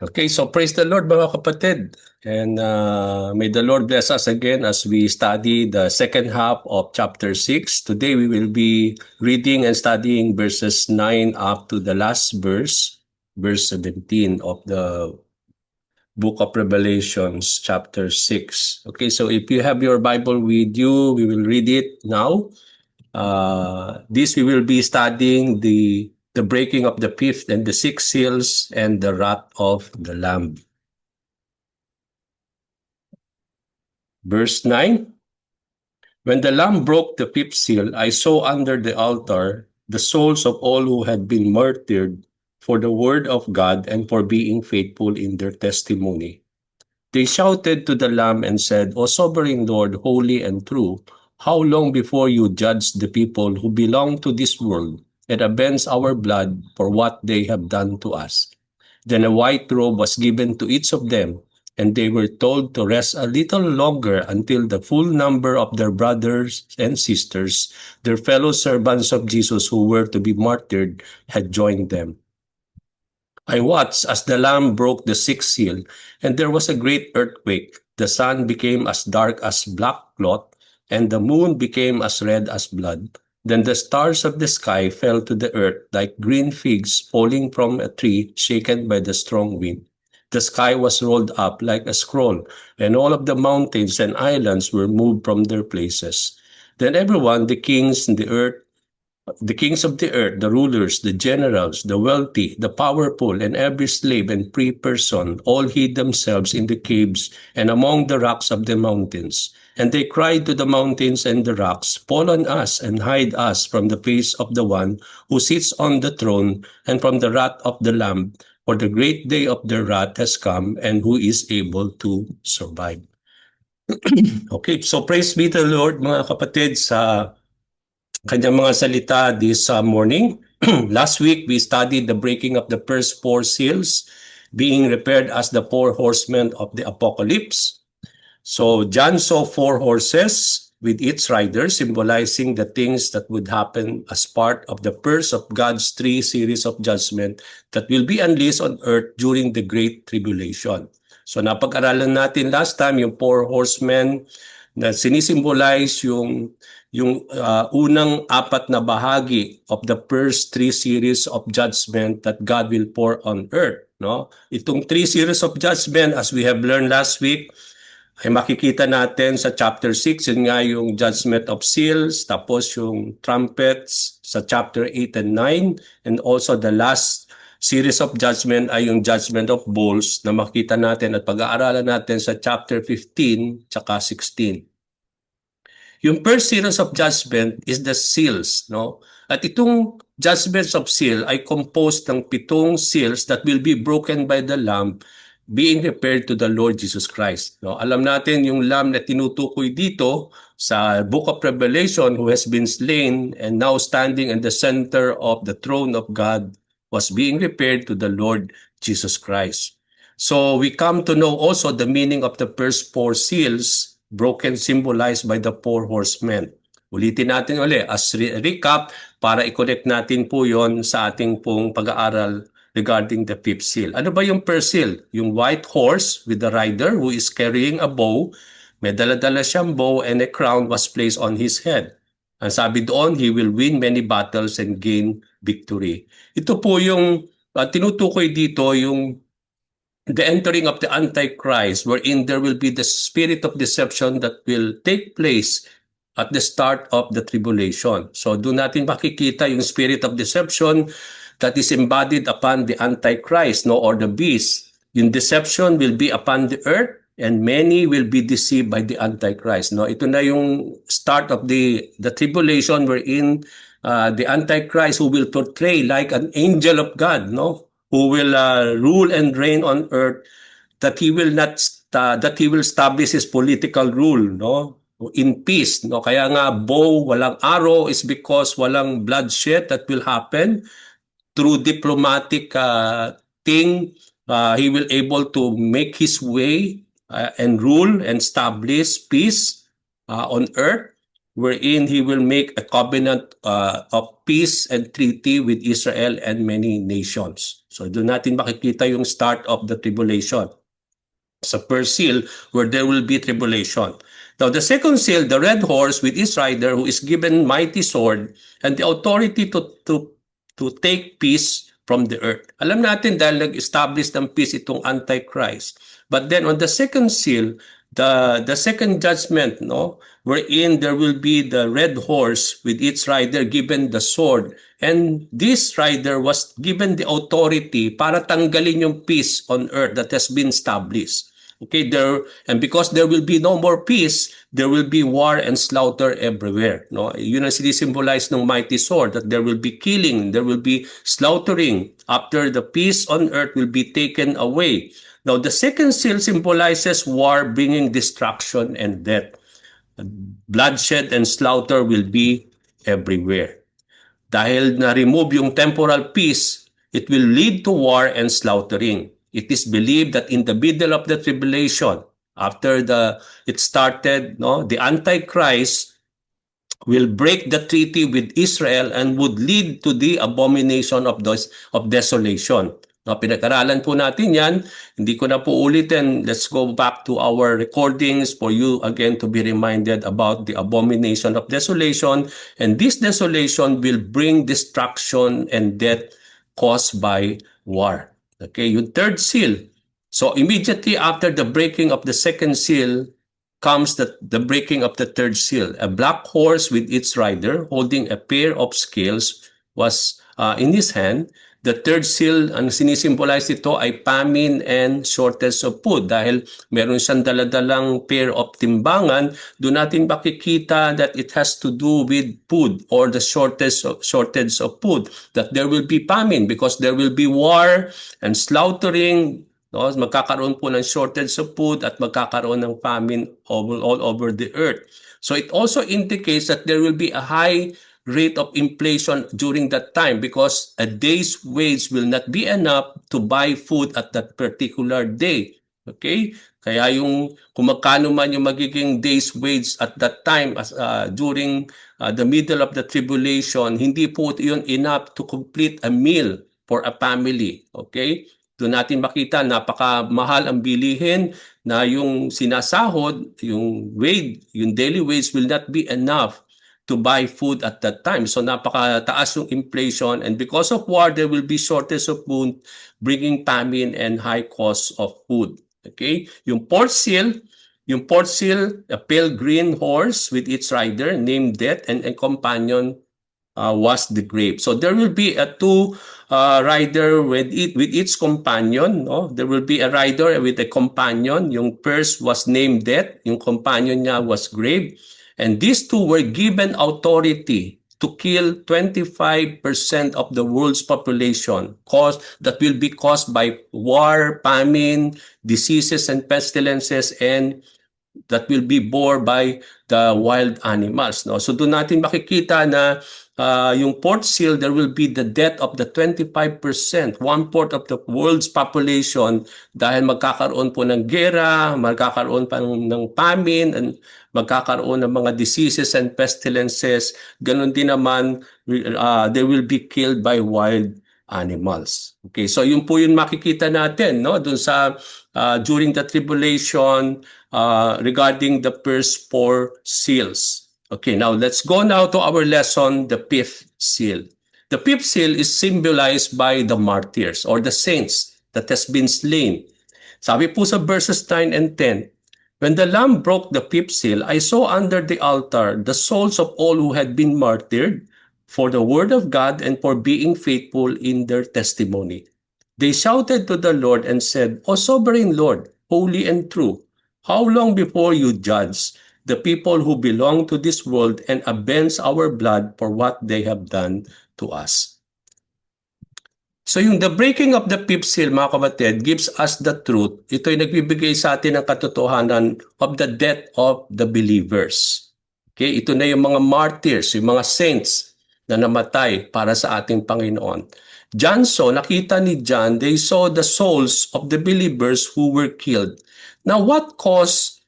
Okay, so praise the Lord mga kapatid. And may the Lord bless us again as we study the second half of chapter 6. Today we will be reading and studying verses 9 up to the last verse, verse 17 of the book of Revelations, chapter 6. Okay, so if you have your Bible with you, we will read it now. This we will be studying the breaking of the fifth and the sixth seals and the wrath of the Lamb. Verse 9, when the Lamb broke the fifth seal, I saw under the altar the souls of all who had been martyred for the word of God and for being faithful in their testimony. They shouted to the Lamb and said, O sovereign Lord, holy and true, how long before you judge the people who belong to this world and avenge our blood for what they have done to us? Then a white robe was given to each of them, and they were told to rest a little longer until the full number of their brothers and sisters, their fellow servants of Jesus who were to be martyred, had joined them. I watched as the Lamb broke the sixth seal, and there was a great earthquake. The sun became as dark as black cloth, and the moon became as red as blood. Then the stars of the sky fell to the earth like green figs falling from a tree shaken by the strong wind. The sky was rolled up like a scroll, and all of the mountains and islands were moved from their places. Then everyone, the kings of the earth, the rulers, the generals, the wealthy, the powerful, and every slave and free person, all hid themselves in the caves and among the rocks of the mountains. And they cried to the mountains and the rocks, fall on us and hide us from the face of the one who sits on the throne and from the wrath of the Lamb, for the great day of their wrath has come, and who is able to survive. Okay, so praise be the Lord mga kapatid sa kanyang mga salita this morning. Last week, we studied the breaking of the first four seals, being referred as the four horsemen of the apocalypse. So John saw four horses with its riders, symbolizing the things that would happen as part of the first of God's three series of judgment that will be unleashed on earth during the Great Tribulation. So napag-aralan natin last time yung four horsemen na sinisimbolize yung unang apat na bahagi of the first three series of judgment that God will pour on earth, no? Itong three series of judgment, as we have learned last week, ay makikita natin sa chapter 6, yun nga yung judgment of seals, tapos yung trumpets sa chapter 8 and 9, and also the last series of judgment ay yung judgment of bowls na makita natin at pag-aaralan natin sa chapter 15 tsaka 16. Yung first series of judgment is the seals, no? At itong judgments of seal ay composed ng 7 seals that will be broken by the Lamb, being referred to the Lord Jesus Christ. No? Alam natin yung Lamb na tinutukoy dito sa Book of Revelation, who has been slain and now standing in the center of the throne of God, was being referred to the Lord Jesus Christ. So we come to know also the meaning of the first 4 seals, broken, symbolized by the 4 horsemen. Ulitin natin ulit as recap para i-connect natin po yon sa ating pong pag-aaral regarding the fifth seal. Ano ba yung first seal? Yung white horse with the rider who is carrying a bow. May dala-dala siyang bow and a crown was placed on his head. Ang sabi doon, he will win many battles and gain victory. Ito po yung tinutukoy dito yung the entering of the Antichrist, wherein there will be the spirit of deception that will take place at the start of the tribulation. So doon natin makikita yung spirit of deception that is embodied upon the Antichrist, no, or the beast. Yung deception will be upon the earth, and many will be deceived by the Antichrist. No, ito na yung start of the tribulation, wherein the Antichrist, who will portray like an angel of God, no, who will rule and reign on earth, that he will establish his political rule, no, in peace, no. Kaya nga bow, walang arrow, is because walang bloodshed that will happen. Through diplomatic thing, he will able to make his way and rule and establish peace on earth. wherein he will make a covenant of peace and treaty with Israel and many nations. So doon natin makikita yung start of the tribulation. Sa first seal, where there will be tribulation. Now, the second seal, the red horse with its rider, who is given mighty sword and the authority to take peace from the earth. Alam natin dahil nag-establish ng peace itong Antichrist. But then on the second seal, the second judgment, no, wherein there will be the red horse with its rider given the sword, and this rider was given the authority para tanggalin yung peace on earth that has been established. Okay, and because there will be no more peace, there will be war and slaughter everywhere. No, yun ang sinisimbolize ng mighty sword, that there will be killing, there will be slaughtering after the peace on earth will be taken away. Now, the second seal symbolizes war, bringing destruction and death. Bloodshed and slaughter will be everywhere. Dahil na-remove yung temporal peace, it will lead to war and slaughtering. It is believed that in the middle of the tribulation, after it started, no, the Antichrist will break the treaty with Israel and would lead to the abomination of desolation. No, pinag-aralan po natin yan. Hindi ko na po ulitin. Let's go back to our recordings for you again to be reminded about the abomination of desolation. And this desolation will bring destruction and death caused by war. Okay, yung third seal. So immediately after the breaking of the second seal comes the breaking of the third seal. A black horse with its rider holding a pair of scales was in his hand. The third seal, ang sinisimbolize ito ay famine and shortage of food. Dahil meron siyang daladalang pair of timbangan, doon natin makikita that it has to do with food or the shortage of food. That there will be famine because there will be war and slaughtering. No, magkakaroon po ng shortage of food at magkakaroon ng famine all over the earth. So it also indicates that there will be a high rate of inflation during that time because a day's wage will not be enough to buy food at that particular day. Okay? Kaya yung kung magkano man yung magiging day's wage at that time during the middle of the tribulation, hindi po yun enough to complete a meal for a family. Okay? Doon natin makita napakamahal ang bilihin na yung sinasahod, yung wage, yung daily wage will not be enough to buy food at that time. So napakataas yung inflation, and because of war, there will be shortage of food, bringing famine and high cost of food. Okay? Yung fourth seal, a pale green horse with its rider named Death and a companion was the grave. So there will be a two rider with its companion. No? There will be a rider with a companion. Yung first was named Death, yung companion niya was grave. And these two were given authority to kill 25% of the world's population that will be caused by war, famine, diseases and pestilences, and that will be borne by the wild animals. No? So doon natin makikita na yung fourth seal, there will be the death of the 25%, 1/4 of the world's population dahil magkakaroon po ng gera, magkakaroon pa ng famine, and magkakaroon ng mga diseases and pestilences. Ganon din naman, they will be killed by wild animals. Okay, so yun po yung makikita natin, no, dun sa during the tribulation regarding the first four seals. Okay, now let's go now to our lesson, the fifth seal. The fifth seal is symbolized by the martyrs or the saints that has been slain. Sabi po sa verses 9 and 10, when the Lamb broke the fifth seal, I saw under the altar the souls of all who had been martyred for the word of God and for being faithful in their testimony. They shouted to the Lord and said, O sovereign Lord, holy and true, how long before you judge the people who belong to this world and avenge our blood for what they have done to us? So yung the breaking of the fifth seal, mga kapatid, gives us the truth. Ito'y nagbibigay sa atin ng katotohanan of the death of the believers. Okay, ito na yung mga martyrs, yung mga saints na namatay para sa ating Panginoon. John saw, nakita ni John, they saw the souls of the believers who were killed. Now, what caused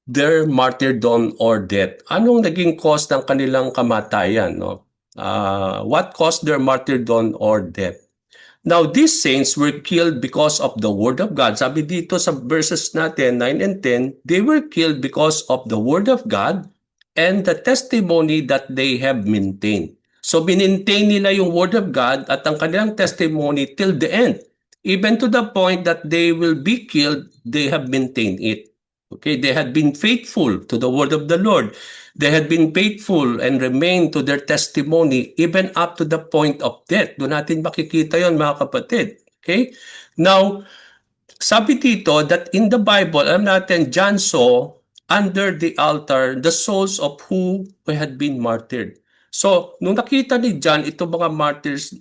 their martyrdom or death. Anong naging cause ng kanilang kamatayan? No? What caused their martyrdom or death? Now, these saints were killed because of the word of God. Sabi dito sa verses natin, 9 and 10, they were killed because of the word of God and the testimony that they have maintained. So, binintain nila yung word of God at ang kanilang testimony till the end. Even to the point that they will be killed, they have maintained it. Okay, they had been faithful to the word of the Lord. They had been faithful and remained to their testimony even up to the point of death. Doon natin makikita yon, mga kapatid. Okay? Now, sabi dito that in the Bible, alam natin, John saw under the altar the souls of who had been martyred. So, nung nakita ni John ito mga martyrs,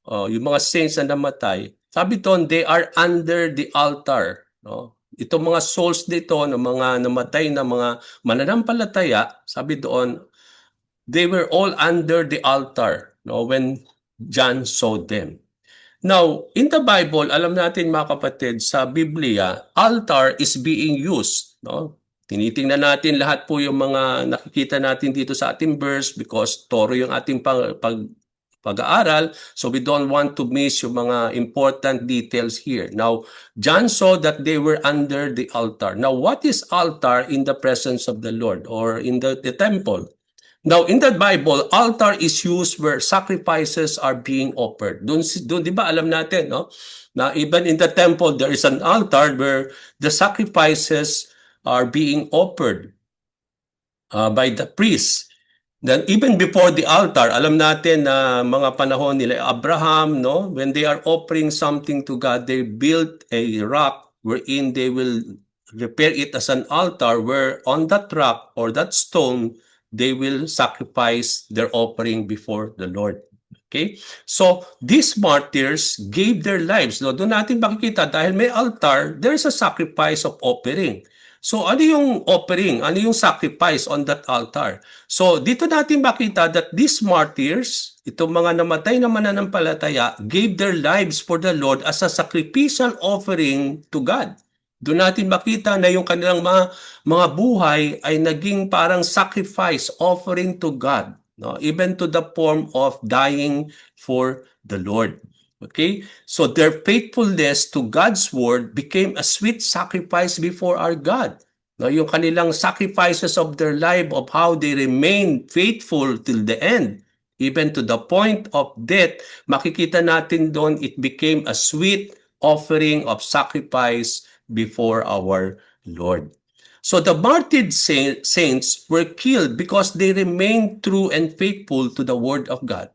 yung mga saints na namatay, sabi doon, they are under the altar. No? Itong mga souls dito ng mga namatay na mga mananampalataya, sabi doon, they were all under the altar, no, when John saw them. Now, in the Bible, alam natin mga kapatid, sa Biblia, altar is being used. No? Tinitingnan natin lahat po yung mga nakikita natin dito sa ating verse because toro yung ating pag-aaral. So we don't want to miss yung mga important details here. Now, John saw that they were under the altar. Now, what is altar in the presence of the Lord or in the temple? Now, in the Bible, altar is used where sacrifices are being offered. Doon, di ba alam natin, no? Na even in the temple, there is an altar where the sacrifices are being offered by the priest. Then even before the altar, alam natin na mga panahon nila Abraham, no? When they are offering something to God, they built a rock wherein they will repair it as an altar where on that rock or that stone, they will sacrifice their offering before the Lord. Okay? So, these martyrs gave their lives. No? Doon natin makikita, dahil may altar, there's a sacrifice of offering. So, ano yung offering? Ano yung sacrifice on that altar? So, dito natin makita that these martyrs, itong mga namatay na mananampalataya, gave their lives for the Lord as a sacrificial offering to God. Doon natin makita na yung kanilang mga buhay ay naging parang sacrifice offering to God, no? Even to the form of dying for the Lord. Okay? So their faithfulness to God's word became a sweet sacrifice before our God. No, yung kanilang sacrifices of their life, of how they remained faithful till the end, even to the point of death, makikita natin doon it became a sweet offering of sacrifice before our Lord. So the martyred saints were killed because they remained true and faithful to the word of God.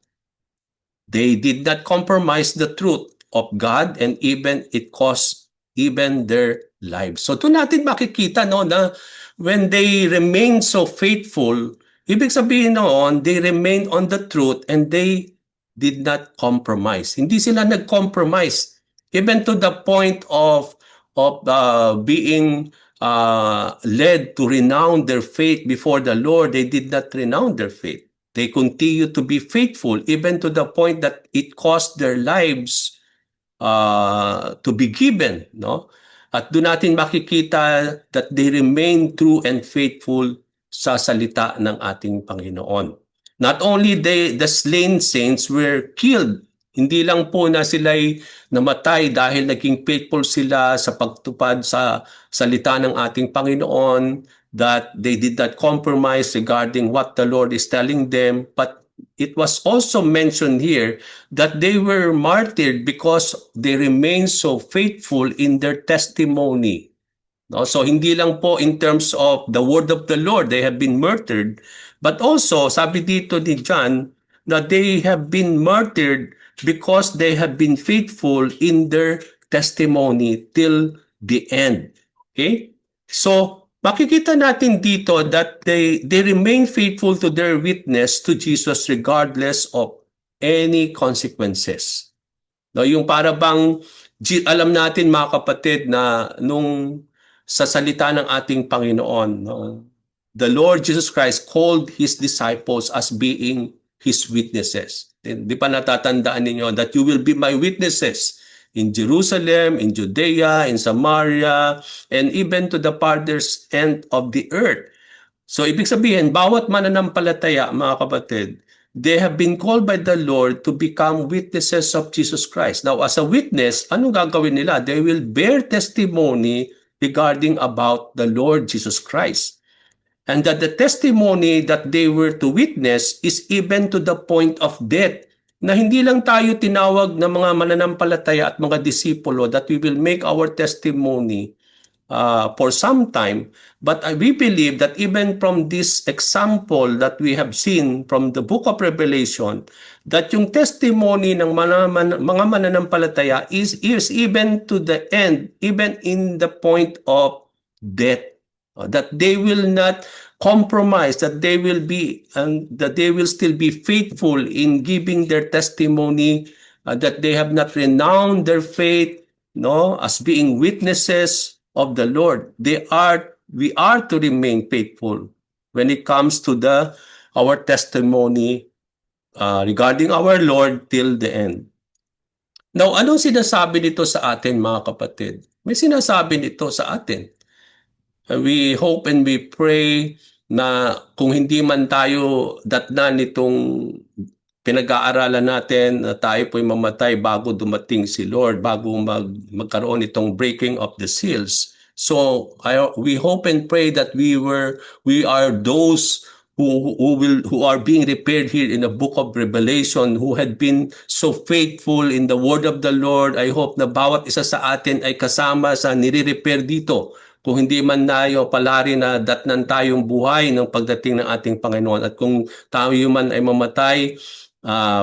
They did not compromise the truth of God and even it cost even their lives. So doon natin makikita, no, na when they remained so faithful, ibig sabihin noon, they remained on the truth and they did not compromise. Hindi sila nag-compromise even to the point of being led to renounce their faith before the Lord. They did not renounce their faith. They continue to be faithful even to the point that it cost their lives to be given, no? At doon natin makikita that they remain true and faithful sa salita ng ating Panginoon. Not only the slain saints were killed, hindi lang po na sila'y namatay dahil naging faithful sila sa pagtupad sa salita ng ating Panginoon, that they did not compromise regarding what the Lord is telling them, but it was also mentioned here that they were martyred because they remained so faithful in their testimony. No? So hindi lang po in terms of the word of the Lord they have been martyred, but also sabi dito ni John na they have been martyred because they have been faithful in their testimony till the end. Okay? So makikita natin dito that they remain faithful to their witness to Jesus regardless of any consequences. No, yung para bang alam natin mga kapatid na nung sa salita ng ating Panginoon, no, the Lord Jesus Christ called His disciples as being His witnesses. Di pa natatandaan ninyo that you will be my witnesses in Jerusalem, in Judea, in Samaria, and even to the farthest end of the earth. So ibig sabihin, bawat mananampalataya, mga kapatid, they have been called by the Lord to become witnesses of Jesus Christ. Now, as a witness, anong gagawin nila? They will bear testimony regarding about the Lord Jesus Christ. And that the testimony that they were to witness is even to the point of death. Na hindi lang tayo tinawag na mga mananampalataya at mga disipulo that we will make our testimony for some time. But we believe that even from this example that we have seen from the book of Revelation, that yung testimony ng mga mananampalataya is even to the end, even in the point of death. That they will not compromise, that they will be, and that they will still be faithful in giving their testimony, that they have not renounced their faith, as being witnesses of the Lord. We are to remain faithful when it comes to our testimony regarding our Lord till the end. Now, anong sinasabi nito sa atin, mga kapatid? May sinasabi nito sa atin. We hope and we pray na kung hindi man tayo datnan nitong pinag-aaralan natin na tayo po'y mamatay bago dumating si Lord, bago magkaroon itong breaking of the seals. So we hope and pray that we are those who are being repaired here in the book of Revelation, who had been so faithful in the word of the Lord. I hope na bawat isa sa atin ay kasama sa nire-repair dito. Kung hindi man tayo palari na datnan tayong buhay ng pagdating ng ating Panginoon. At kung tayo man ay mamatay,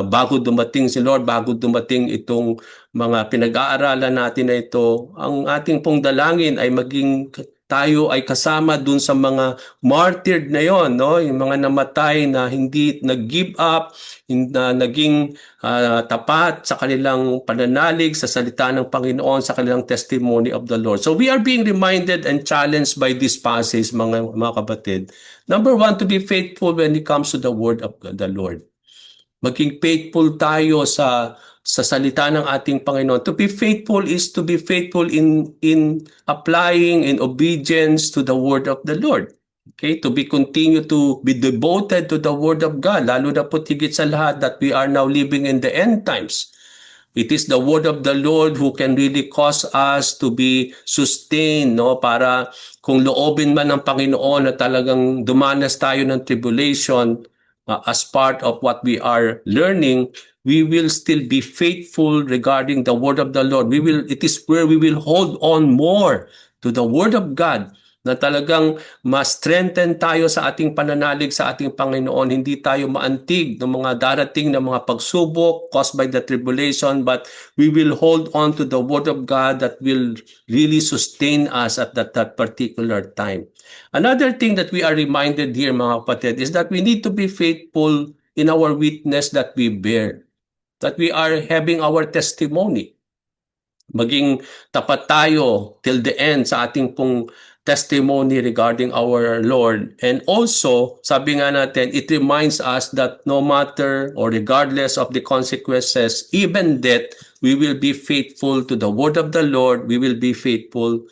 bago dumating si Lord, bago dumating itong mga pinag-aaralan natin na ito, ang ating pong dalangin ay maging tayo ay kasama dun sa mga martyred na yon, yung mga namatay na hindi nag-give up, na naging tapat sa kanilang pananalig sa salita ng Panginoon, sa kanilang testimony of the Lord. So we are being reminded and challenged by this passage, mga kapatid. Number one, to be faithful when it comes to the word of the Lord. Maging faithful tayo sa salita ng ating Panginoon. To be faithful is to be faithful in applying in obedience to the word of the Lord. Okay, to continue to be devoted to the word of God, lalo na po higit sa lahat that we are now living in the end times. It is the word of the Lord who can really cause us to be sustained, para kung loobin man ng Panginoon na talagang dumanas tayo ng tribulation, as part of what we are learning, we will still be faithful regarding the word of the Lord. It is where we will hold on more to the word of God, na talagang ma-strengthen tayo sa ating pananalig sa ating Panginoon. Hindi tayo maantig ng mga darating na mga pagsubok caused by the tribulation, but we will hold on to the word of God that will really sustain us at that particular time. Another thing that we are reminded here, mga kapatid, is that we need to be faithful in our witness that we bear, that we are having our testimony. Maging tapat tayo till the end sa ating pong testimony regarding our Lord. And also, sabi nga natin, it reminds us that no matter or regardless of the consequences, even death, we will be faithful to the word of the Lord. We will be faithful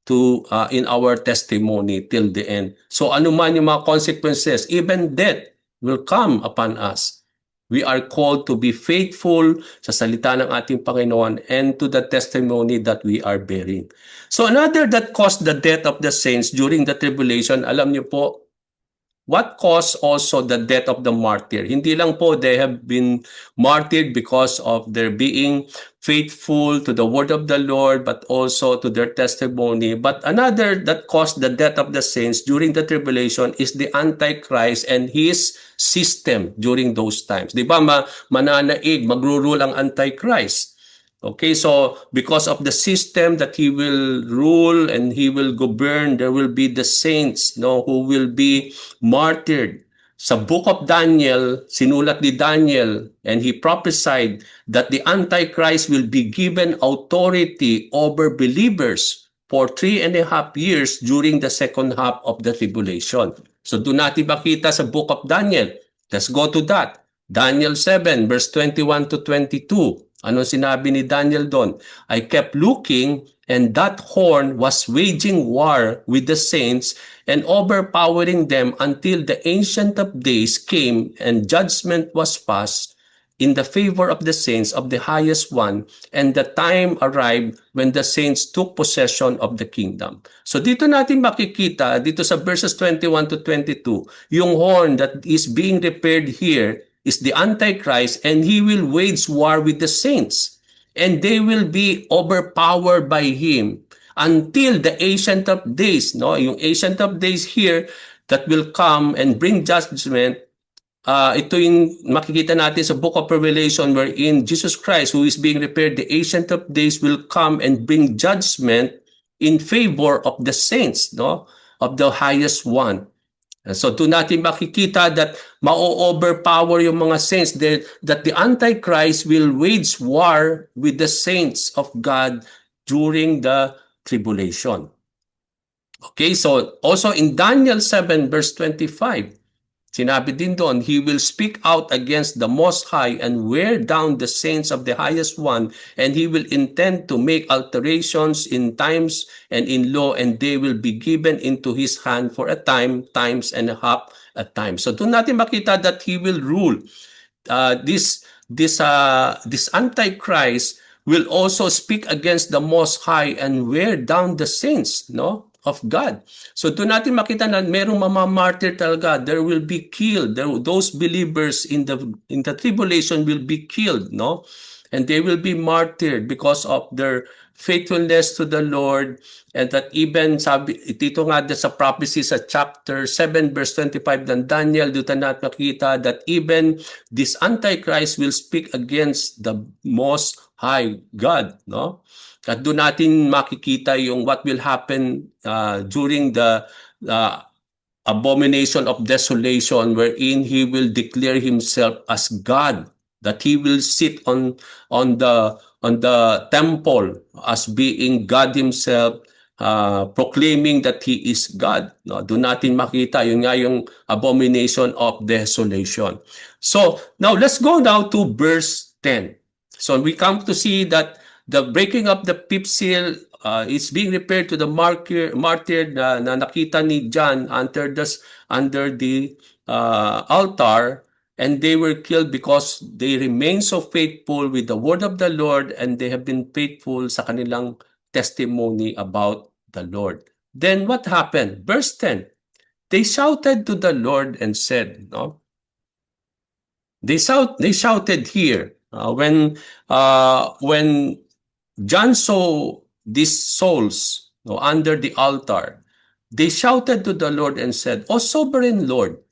to in our testimony till the end. So ano man yung mga consequences, even death will come upon us. We are called to be faithful sa salita ng ating Panginoon and to the testimony that we are bearing. So another that caused the death of the saints during the tribulation, alam niyo po, what caused also the death of the martyr? Hindi lang po they have been martyred because of their being faithful to the word of the Lord, but also to their testimony. But another that caused the death of the saints during the tribulation is the Antichrist and his system during those times. Di ba mananaig, magro-rule ang Antichrist. Okay, so because of the system that he will rule and he will govern, there will be the saints, who will be martyred. Sa book of Daniel, sinulat ni Daniel, and he prophesied that the Antichrist will be given authority over believers for 3.5 years during the second half of the tribulation. So doon natin makita sa book of Daniel. Let's go to that. Daniel 7, verse 21 to 22. Ano sinabi ni Daniel doon? I kept looking, and that horn was waging war with the saints and overpowering them until the Ancient of Days came and judgment was passed in the favor of the saints of the highest one, and the time arrived when the saints took possession of the kingdom. So dito natin makikita, dito sa verses 21 to 22, yung horn that is being repaired here is the Antichrist, and he will wage war with the saints, and they will be overpowered by him until the Ancient of Days. No, yung Ancient of Days here that will come and bring judgment. Ito yung makikita natin sa Book of Revelation, wherein Jesus Christ, who is being repaired, the Ancient of Days, will come and bring judgment in favor of the saints, no, of the highest one. So doon natin makikita that ma-overpower yung mga saints, that the Antichrist will wage war with the saints of God during the tribulation. Okay, so also in Daniel 7 verse 25, sinabi din doon, he will speak out against the Most High and wear down the saints of the Highest One, and he will intend to make alterations in times and in law, and they will be given into his hand for a time, times and a half a time. So doon natin makita that he will rule. This Antichrist will also speak against the Most High and wear down the saints, no, of God. So doon natin makita na merong mamamartyr talaga. There will be killed. Those believers in the tribulation will be killed, no? And they will be martyred because of their faithfulness to the Lord. And that even, sabi, dito nga sa prophecy sa chapter 7 verse 25 ng Daniel, dito natin makita that even this Antichrist will speak against the Most High God, no? At doon natin makikita yung what will happen during the abomination of desolation, wherein he will declare himself as God, that he will sit on the temple as being God himself, proclaiming that he is God. No, doon natin makita yun nga yung abomination of desolation. So now let's go now to verse 10. So we come to see that the breaking of the fifth seal is being repaired to the martyr na nakita ni John under the altar, and they were killed because they remain so faithful with the word of the Lord, and they have been faithful sa kanilang testimony about the Lord. Then what happened? Verse 10, they shouted to the Lord and said, no? They shouted here when John saw these souls, no, under the altar. They shouted to the Lord and said, O sovereign Lord,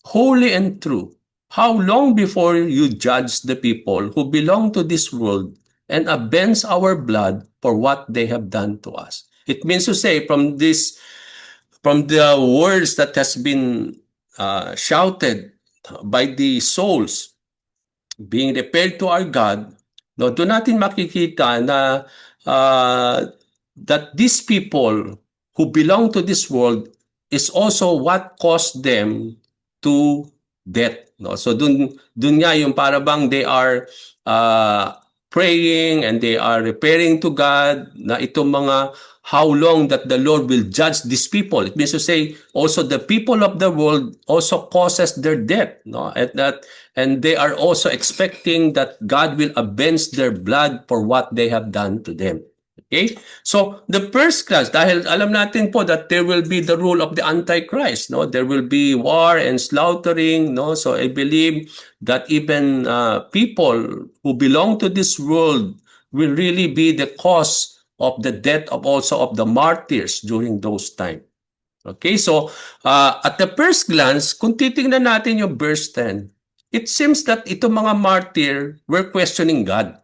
holy and true, how long before you judge the people who belong to this world and avenge our blood for what they have done to us? It means to say, from the words that has been shouted by the souls being repaired to our God, no, doon natin makikita na that these people who belong to this world is also what caused them to death. No? So doon nga yung para bang they are praying and they are repairing to God na itong mga how long that the Lord will judge these people. It means to say also the people of the world also causes their death, no? And they are also expecting that God will avenge their blood for what they have done to them. Okay? So the first class, dahil alam natin po that there will be the rule of the Antichrist, no? There will be war and slaughtering, no? So I believe that even people who belong to this world will really be the cause of the death of also of the martyrs during those time. Okay, so at the first glance, kung titingnan natin yung verse 10, it seems that itong mga martyr were questioning God.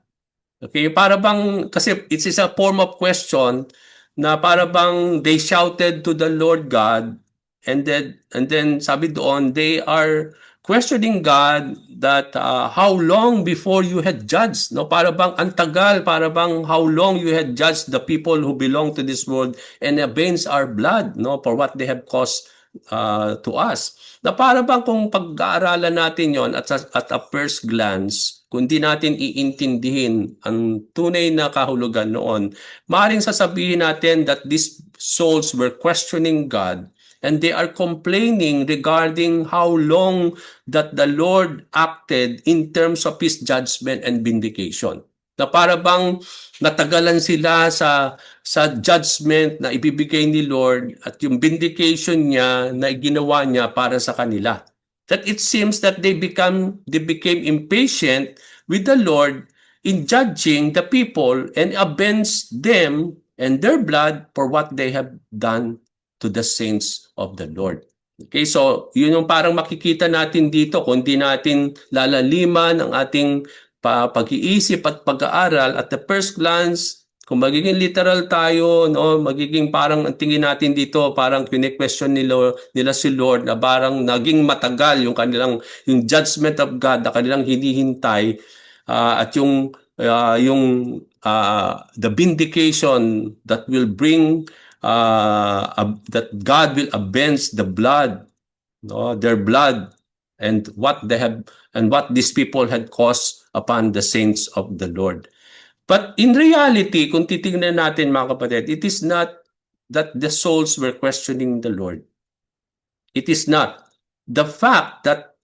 Okay, para bang, kasi it is a form of question na para bang they shouted to the Lord God, and then sabi doon, they are questioning God that how long before you had judged, no? Para bang ang tagal, para bang how long you had judged the people who belong to this world and avenge our blood, no, for what they have caused to us. Na para bang kung pag-aaralan natin yon at a first glance, kung di natin iintindihin ang tunay na kahulugan noon, maaaring sasabihin natin that these souls were questioning God and they are complaining regarding how long that the Lord acted in terms of His judgment and vindication. Na para bang natagalan sila sa judgment na ibibigay ni Lord at yung vindication niya na ginawa niya para sa kanila. That it seems that they became impatient with the Lord in judging the people and avenge them and their blood for what they have done to the saints of the Lord. Okay, so yun yung parang makikita natin dito kung di natin lalaliman ang ating pag-iisip at pag-aaral. At the first glance, kung magiging literal tayo, no, magiging parang ang tingin natin dito, parang kine-question nila si Lord na parang naging matagal yung kanilang yung judgment of God na kanilang hinihintay at yung the vindication that will bring that God will avenge the blood, no, their blood and what they have and what these people had caused upon the saints of the Lord. But in reality, kung titingnan natin mga kapatid, it is not that the souls were questioning the Lord. It is not. The fact that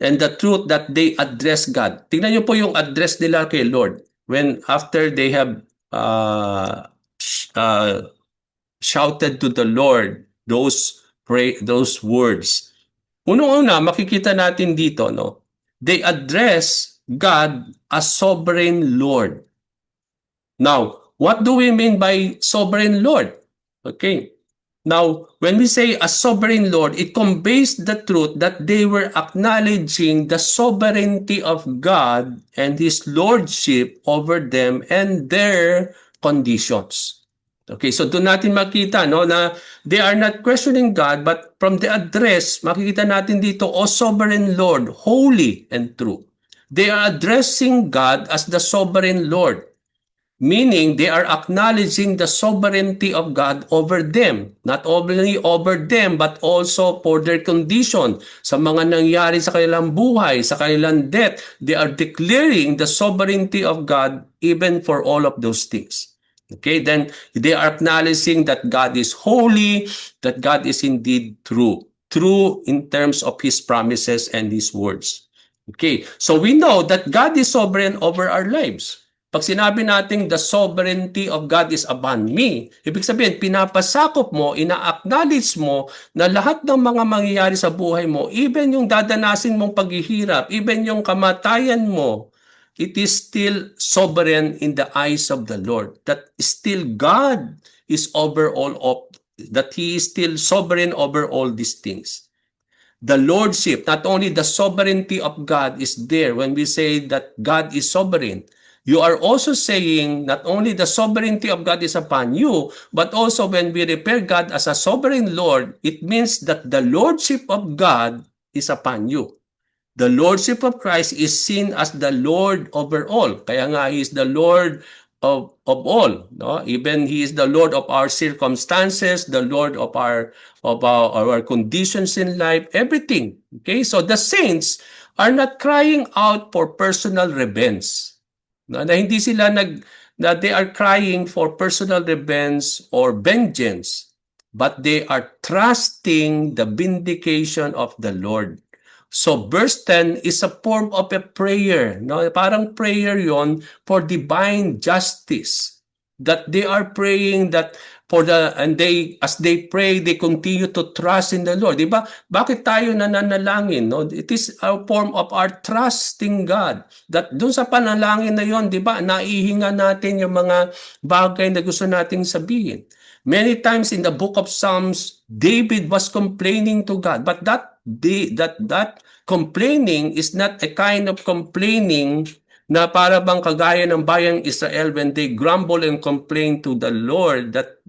and the truth that they address God. Tingnan niyo po yung address nila kay Lord when after they have shouted to the Lord those words. Unang-una, makikita natin dito, no? They address God as sovereign Lord. Now, what do we mean by sovereign Lord? Okay. Now, when we say a sovereign Lord, it conveys the truth that they were acknowledging the sovereignty of God and His lordship over them and their conditions. Okay, so doon natin makita, no, na they are not questioning God, but from the address, makikita natin dito, O sovereign Lord, holy and true. They are addressing God as the sovereign Lord. Meaning, they are acknowledging the sovereignty of God over them. Not only over them, but also for their condition. Sa mga nangyari sa kanilang buhay, sa kanilang death, they are declaring the sovereignty of God even for all of those things. Okay, then they are acknowledging that God is holy, that God is indeed true. True in terms of His promises and His words. Okay, so we know that God is sovereign over our lives. Pag sinabi natin the sovereignty of God is upon me, ibig sabihin, pinapasakop mo, ina-acknowledge mo na lahat ng mga mangyayari sa buhay mo, even yung dadanasin mong paghihirap, even yung kamatayan mo, it is still sovereign in the eyes of the Lord. That still God is over all of, that He is still sovereign over all these things. The lordship, not only the sovereignty of God is there when we say that God is sovereign, you are also saying not only the sovereignty of God is upon you, but also when we refer God as a sovereign Lord, it means that the lordship of God is upon you. The lordship of Christ is seen as the Lord over all. Kaya nga He is the Lord of all. No? Even He is the Lord of our circumstances, the Lord of our conditions in life, everything. Okay, so the saints are not crying out for personal revenge. Na hindi sila na they are crying for personal revenge or vengeance, but they are trusting the vindication of the Lord. So verse 10 is a form of a prayer, no? Parang prayer yon for divine justice. That they are praying that and as they pray, they continue to trust in the Lord. Diba? Bakit tayo nananalangin? No? It is a form of our trusting God. That dun sa panalangin na yon, diba? Naihinga natin yung mga bagay na gusto nating sabihin. Many times in the book of Psalms, David was complaining to God, but that complaining is not a kind of complaining na para bang kagaya ng bayang Israel when they grumble and complain to the Lord that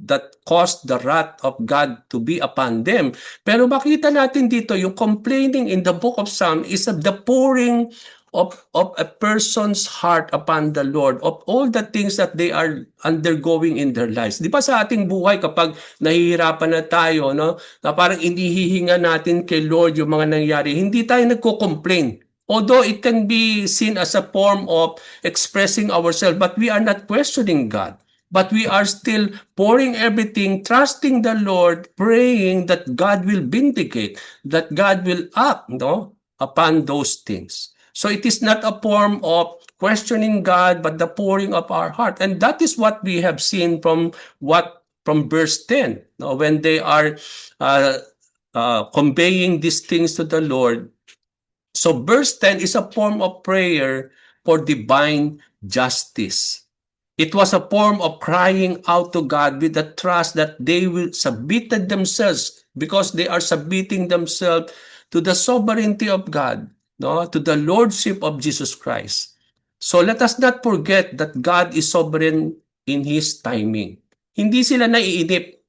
caused the wrath of God to be upon them. Pero makita natin dito yung complaining in the book of Psalms is the pouring of a person's heart upon the Lord, of all the things that they are undergoing in their lives. Di ba sa ating buhay kapag nahihirapan na tayo, no, na parang inihihinga natin kay Lord yung mga nangyari, hindi tayo nagko-complain. Although it can be seen as a form of expressing ourselves, but we are not questioning God. But we are still pouring everything, trusting the Lord, praying that God will vindicate, that God will act, no, upon those things. So it is not a form of questioning God, but the pouring of our heart. And that is what we have seen from verse 10, no, when they are uh, conveying these things to the Lord. So verse 10 is a form of prayer for divine justice. It was a form of crying out to God with the trust that they will submitted themselves, because they are submitting themselves to the sovereignty of God, no, to the lordship of Jesus Christ. So let us not forget that God is sovereign in His timing. Hindi sila naiinip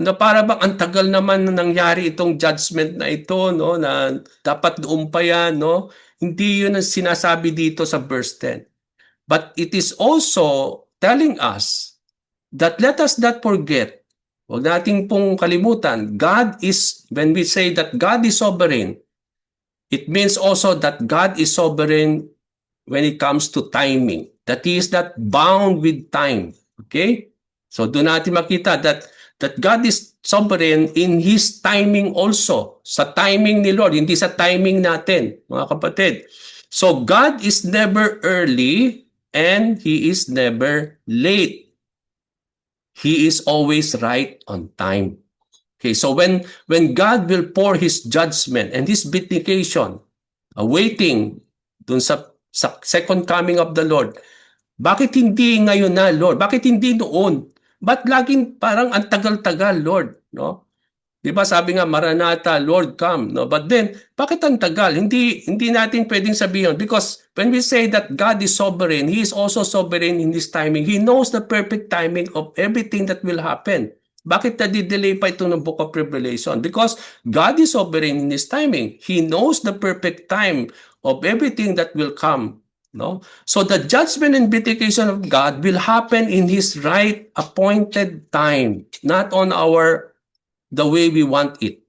na para bang ang tagal naman na nangyari itong judgment na ito, no, na dapat noon pa yan, no. Hindi yun ang sinasabi dito sa verse 10. But it is also telling us that let us not forget, huwag nating pong kalimutan, God is, when we say that God is sovereign, it means also that God is sovereign when it comes to timing, that He is not bound with time. Okay? So doon natin makita that God is sovereign in His timing also. Sa timing ni Lord, hindi sa timing natin, mga kapatid. So God is never early and He is never late. He is always right on time. Okay, so when God will pour His judgment and His vindication, awaiting dun sa second coming of the Lord, bakit hindi ngayon na, Lord? Bakit hindi noon? Ba't laging parang ang tagal-tagal, Lord? No? Di ba sabi nga, Maranatha, Lord, come. No? But then, bakit ang tagal? Hindi natin pwedeng sabihin. Because when we say that God is sovereign, He is also sovereign in His timing. He knows the perfect timing of everything that will happen. Bakit nadidelay pa ito ng Book of Revelation? Because God is sovereign in His timing. He knows the perfect time of everything that will come. No? So the judgment and vindication of God will happen in His right appointed time, not on the way we want it.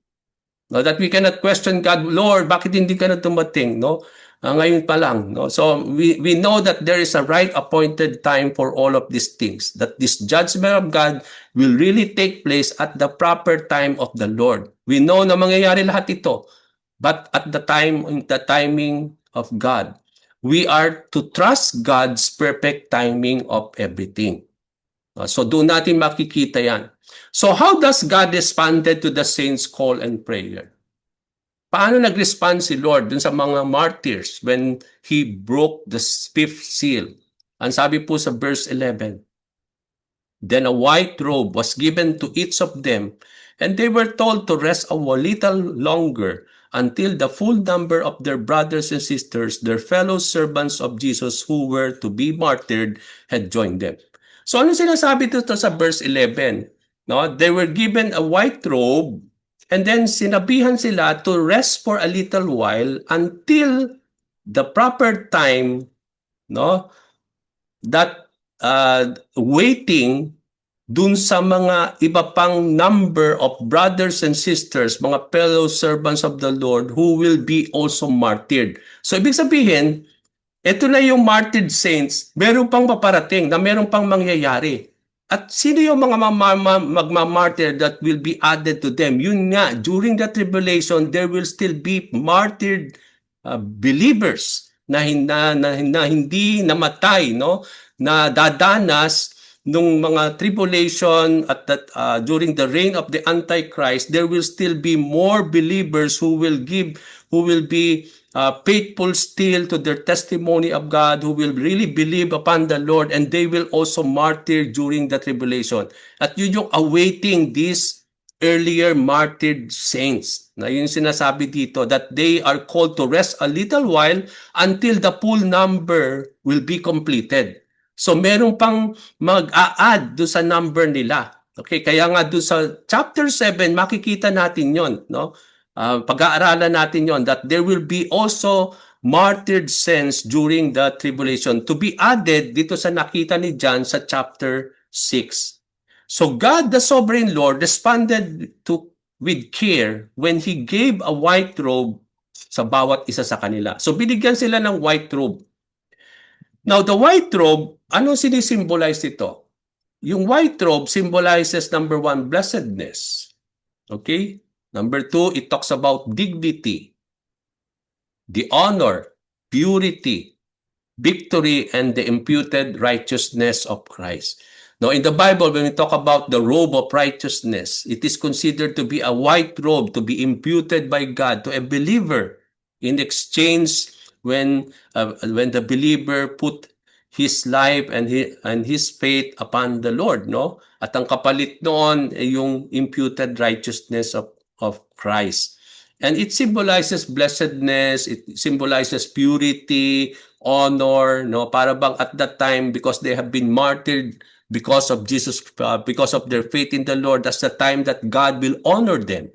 No, that we cannot question God, Lord, bakit hindi ka na dumating? No? Ngayon pa lang. No? So we know that there is a right appointed time for all of these things, that this judgment of God will really take place at the proper time of the Lord. We know na mangyayari lahat ito, but at the timing of God. We are to trust God's perfect timing of everything. So doon natin makikita yan. So how does God responded to the saints' call and prayer? Paano nag-respond si Lord dun sa mga martyrs when He broke the fifth seal? Ang sabi po sa verse 11, then a white robe was given to each of them, and they were told to rest a little longer until the full number of their brothers and sisters, their fellow servants of Jesus who were to be martyred, had joined them. So ano sinasabi dito sa verse 11? No, they were given a white robe, and then sinabihan sila to rest for a little while until the proper time, no, that waiting dun sa mga iba pang number of brothers and sisters, mga fellow servants of the Lord who will be also martyred. So ibig sabihin, ito na yung martyred saints, meron pang paparating, na meron pang mangyayari. At sino yung mga magmamartyr that will be added to them? Yun nga, during the tribulation, there will still be martyred believers na hindi namatay, no? Na dadanas nung mga tribulation at that during the reign of the Antichrist. There will still be more believers who will be faithful still to their testimony of God, who will really believe upon the Lord, and they will also martyr during the tribulation. At yun yung awaiting these earlier martyred saints. Na yun sinasabi dito, that they are called to rest a little while until the full number will be completed. So meron pang mag-a-add do sa number nila. Okay, kaya nga do sa chapter 7 makikita natin 'yon, no? Pag-aaralan natin 'yon, that there will be also martyred saints during the tribulation to be added dito sa nakita ni John sa chapter 6. So God the sovereign Lord responded with care when He gave a white robe sa bawat isa sa kanila. So binigyan sila ng white robe. Now, the white robe, ano sinisimbolize ito? Yung white robe symbolizes, number one, blessedness. Okay? Number two, it talks about dignity, the honor, purity, victory, and the imputed righteousness of Christ. Now, in the Bible, when we talk about the robe of righteousness, it is considered to be a white robe to be imputed by God to a believer in exchange when the believer put his life and his faith upon the Lord, no? At ang kapalit noon ay yung imputed righteousness of Christ. And it symbolizes blessedness, it symbolizes purity, honor, no? Para bang at that time, because they have been martyred because of Jesus, because of their faith in the Lord, that's the time that God will honor them,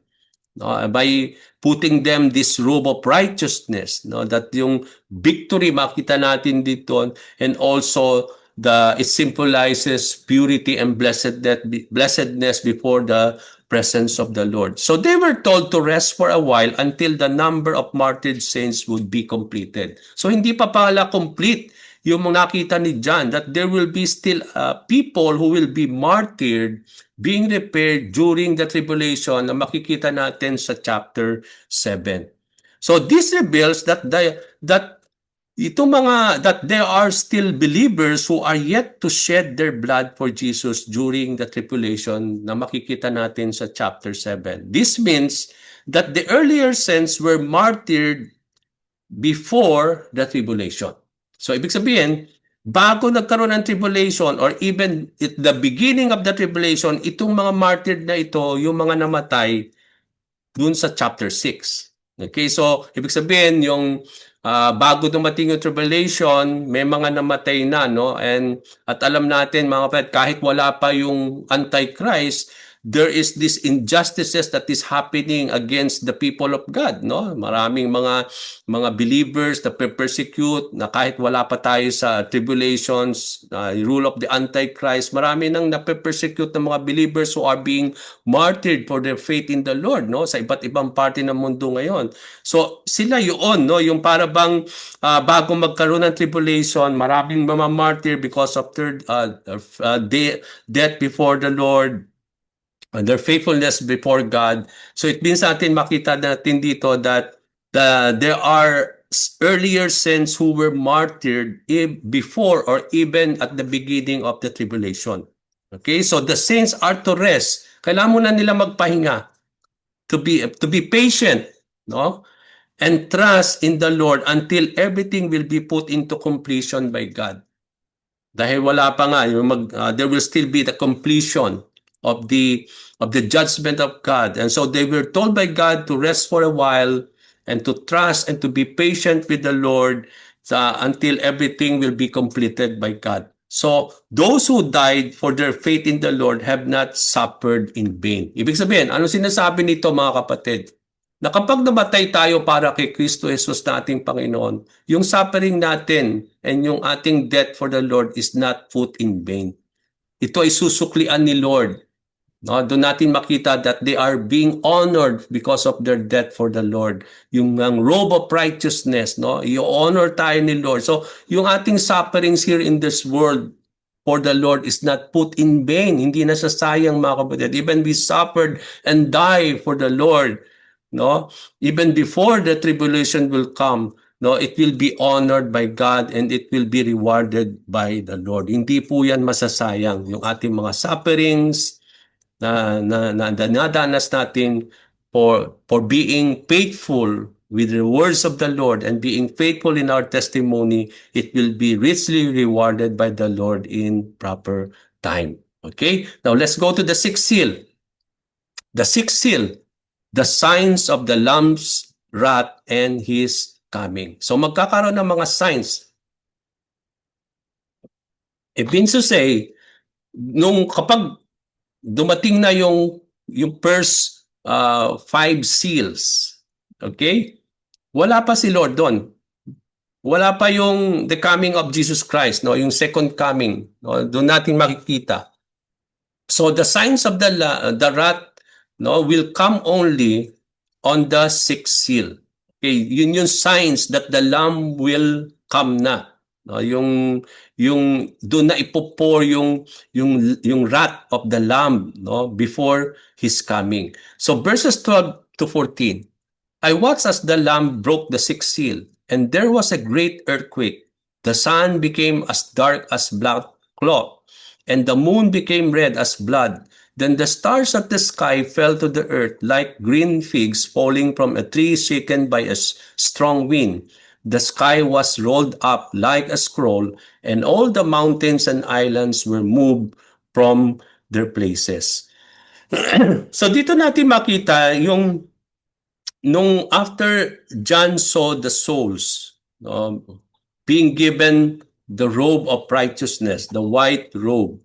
no? By putting them this robe of righteousness, no? That yung victory makita natin dito, and also it symbolizes purity and blessedness before the presence of the Lord. So they were told to rest for a while until the number of martyred saints would be completed. So hindi pa pala complete yung nakita ni John, that there will be still people who will be martyred, being repaired during the tribulation, na makikita natin sa chapter 7. So this reveals that there are still believers who are yet to shed their blood for Jesus during the tribulation, na makikita natin sa chapter 7. This means that the earlier saints were martyred before the tribulation. So ibig sabihin, bago nagkaroon ng tribulation, or even at the beginning of the tribulation, itong mga martyred na ito, yung mga namatay dun sa chapter 6. Okay, so ibig sabihin yung bago dumating yung tribulation, may mga namatay na, no? At alam natin mga kapatid, kahit wala pa yung Antichrist, there is this injustices that is happening against the people of God, no? Maraming mga believers na persecute, na kahit wala pa tayo sa tribulations, rule of the Antichrist, marami nang nape-persecute ng mga believers who are being martyred for their faith in the Lord, no? Sa iba't ibang parte ng mundo ngayon. So sila yun, no? Yung para bang bago magkaroon ng tribulation, maraming mga martyr because of their death before the Lord, and their faithfulness before God. So it means natin makita natin dito that there are earlier saints who were martyred before or even at the beginning of the tribulation. Okay, so the saints are to rest. Kailangan muna nila magpahinga, to be patient, no? And trust in the Lord until everything will be put into completion by God. Dahil wala pa nga, there will still be the completion of the judgment of God. And so they were told by God to rest for a while and to trust and to be patient with the Lord until everything will be completed by God. So those who died for their faith in the Lord have not suffered in vain. Ibig sabihin, ano sinasabi nito mga kapatid? Na kapag namatay tayo para kay Kristo Jesus na ating Panginoon, yung suffering natin and yung ating death for the Lord is not put in vain. Ito ay susuklian ni Lord. No, doon natin makita that they are being honored because of their death for the Lord. Yung robe of righteousness, no? I-honor tayo ni Lord. So, yung ating sufferings here in this world for the Lord is not put in vain. Hindi nasasayang mga kapatid. Even we suffered and died for the Lord, no? Even before the tribulation will come, no, it will be honored by God and it will be rewarded by the Lord. Hindi po yan masasayang. Yung ating mga sufferings na dinadanas natin for being faithful with the words of the Lord and being faithful in our testimony, it will be richly rewarded by the Lord in proper time. Okay? Now let's go to the sixth seal. The sixth seal, the signs of the Lamb's wrath and his coming. So magkakaroon ng mga signs. It means to say, kapag dumating na yung first 5 seals, okay? Wala pa si Lord doon. Wala pa yung the coming of Jesus Christ, no? Yung second coming, no? Doon natin makikita. So the signs of the wrath, no, will come only on the 6th seal. Okay, yun yung signs that the Lamb will come na. No, yung doon na ipopour yung wrath of the Lamb, no, before his coming. So verses 12 to 14. I watched as the Lamb broke the sixth seal, and there was a great earthquake. The sun became as dark as black cloth, and the moon became red as blood. Then the stars of the sky fell to the earth like green figs falling from a tree shaken by a strong wind. The sky was rolled up like a scroll, and all the mountains and islands were moved from their places. So dito natin makita yung nung after John saw the souls being given the robe of righteousness, the white robe,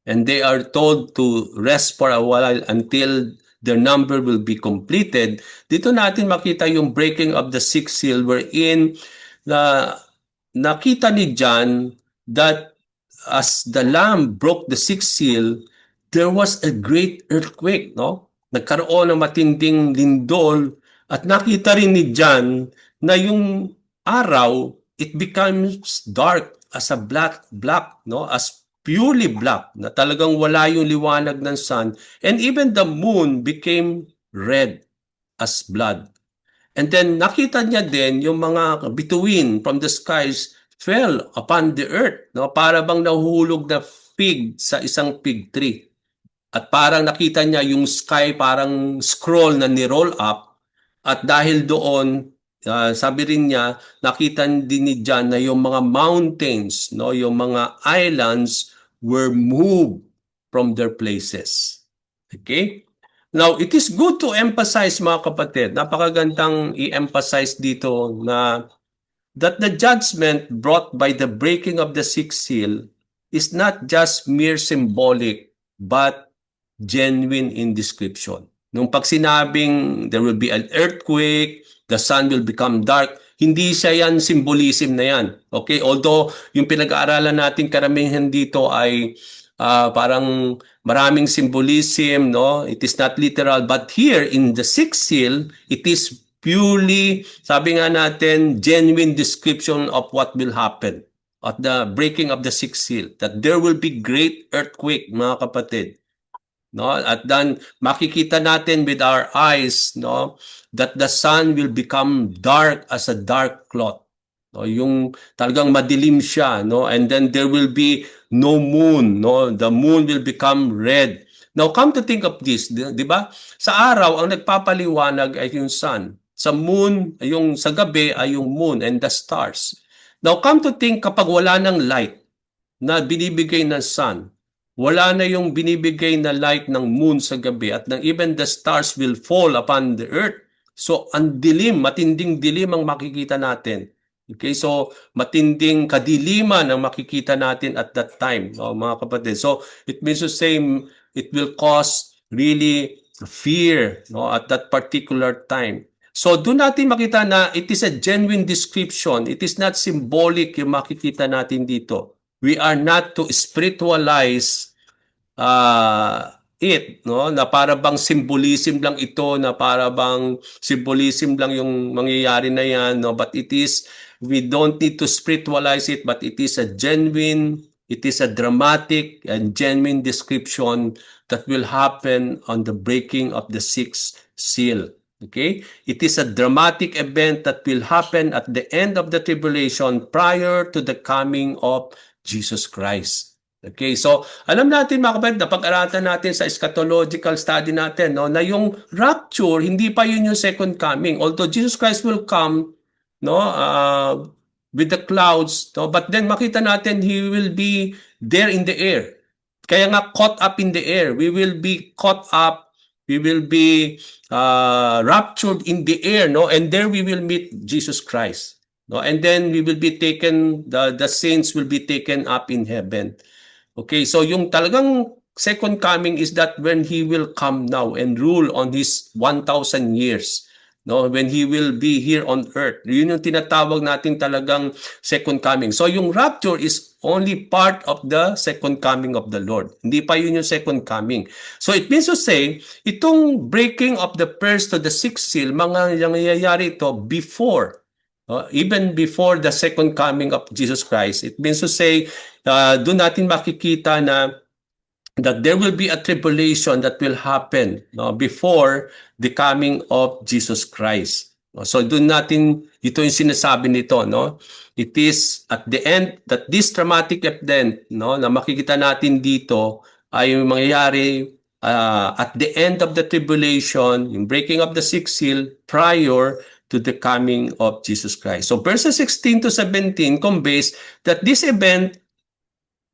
and they are told to rest for a while until their number will be completed, dito natin makita yung breaking of the sixth seal wherein na nakita ni John that as the Lamb broke the sixth seal, there was a great earthquake, no? Nagkaroon ng matinding lindol at nakita rin ni John na yung araw, it becomes dark as a black, no? As purely black, na talagang wala yung liwanag ng sun. And even the moon became red as blood. And then nakita niya din yung mga bituin from the skies fell upon the earth, no? Para bang nahuhulog na fig sa isang fig tree. At parang nakita niya yung sky parang scroll na ni-roll up. At dahil doon, sabi rin niya, nakita din ni John na yung mga mountains, no, yung mga islands were moved from their places. Okay? Now, it is good to emphasize, mga kapatid, napakagandang i-emphasize dito na that the judgment brought by the breaking of the sixth seal is not just mere symbolic, but genuine in description. Nung pag sinabing there will be an earthquake, the sun will become dark, hindi siya yan symbolism na yan. Okay? Although yung pinag-aaralan natin karamihan dito ay parang maraming symbolism, no? It is not literal, but here in the sixth seal, it is purely, sabi nga natin, genuine description of what will happen at the breaking of the sixth seal, that there will be great earthquake, mga kapatid. No, at then makikita natin with our eyes, no, that the sun will become dark as a dark cloth. No, yung talagang madilim siya, no, and then there will be no moon, no, the moon will become red. Now come to think of this, di ba? Sa araw ang nagpapaliwanag ay yung sun. Sa moon, yung sa gabi ay yung moon and the stars. Now come to think, kapag wala ng light na binibigay ng sun, wala na yung binibigay na light ng moon sa gabi at even the stars will fall upon the earth. So, ang dilim, matinding dilim ang makikita natin. Okay, so matinding kadiliman ang makikita natin at that time, mga kapatid. So, it means to say it will cause really fear, no, at that particular time. So, doon natin makita na it is a genuine description. It is not symbolic yung makikita natin dito. We are not to spiritualize it, no, na para bang symbolism lang ito, na para bang symbolism lang yung mangyayari na yan, no, but it is, we don't need to spiritualize it, but it is a genuine, it is a dramatic and genuine description that will happen on the breaking of the sixth seal. Okay? It is a dramatic event that will happen at the end of the tribulation prior to the coming of Jesus Christ. Okay, so alam natin mga kapatid, napag-aralan natin sa eschatological study natin, no, na yung rapture, hindi pa yun yung second coming. Although Jesus Christ will come, no, with the clouds, no, but then makita natin he will be there in the air. Kaya nga caught up in the air. We will be caught up, we will be raptured in the air, no, and there we will meet Jesus Christ. No, and then we will be taken, the saints will be taken up in heaven. Okay, so yung talagang second coming is that when he will come now and rule on his 1,000 years. no, when he will be here on earth. Yun yung tinatawag natin talagang second coming. So yung rapture is only part of the second coming of the Lord. Hindi pa yun yung second coming. So it means to say, itong breaking of the first to the sixth seal, mga nangyayari ito before, even before the second coming of Jesus Christ. It means to say, doon natin makikita na that there will be a tribulation that will happen, no, before the coming of Jesus Christ. So doon natin, ito yung sinasabi nito, no? It is at the end that this dramatic event, no, na makikita natin dito ay mangyayari at the end of the tribulation, yung breaking of the sixth seal prior to the coming of Jesus Christ. So verses 16 to 17 conveys that this event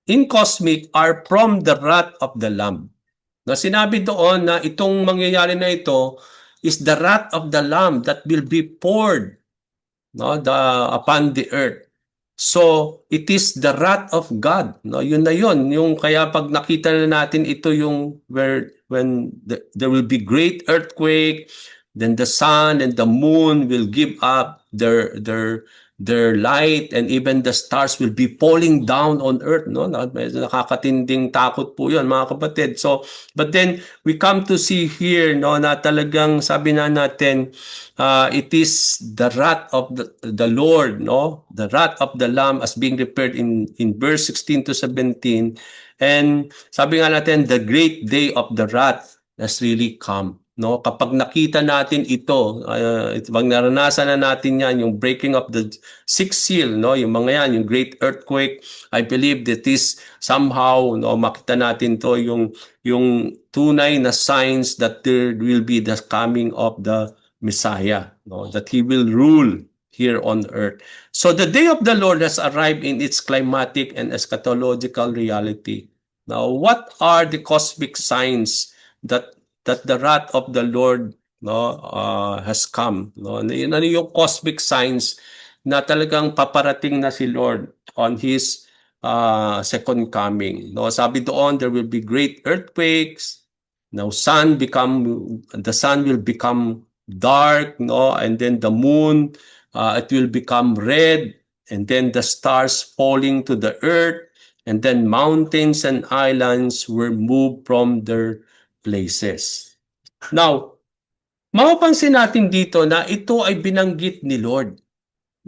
in cosmic are from the wrath of the Lamb. Na sinabi doon na itong mangyayari na ito is the wrath of the Lamb that will be poured, no, upon the earth. So, it is the wrath of God. No, yun na yun. Yung, kaya pag nakita na natin ito yung when there will be great earthquake, then the sun and the moon will give up their light, and even the stars will be falling down on earth, no? Nakakatinding takot po 'yon, mga kapatid. So, but then we come to see here, no, na talagang sabi na natin, it is the wrath of the Lord, no? The wrath of the Lamb as being referred in verse 16 to 17. And sabi nga natin, the great day of the wrath has really come. No, kapag nakita natin ito, pag naranasan na natin yan, yung breaking of the sixth seal, no, yung mga yan, yung great earthquake, I believe that is somehow, no, makita natin to yung tunay na signs that there will be the coming of the Messiah, no, that he will rule here on earth. So the day of the Lord has arrived in its climatic and eschatological reality. Now, what are the cosmic signs that the wrath of the Lord, no, has come, no? Ano yung cosmic signs na talagang paparating na si Lord on his second coming, no? Sabi doon, there will be great earthquakes. Now the sun will become dark, no, and then the moon, it will become red, and then the stars falling to the earth, and then mountains and islands were moved from their places. Now, mapapansin natin dito na ito ay binanggit ni Lord.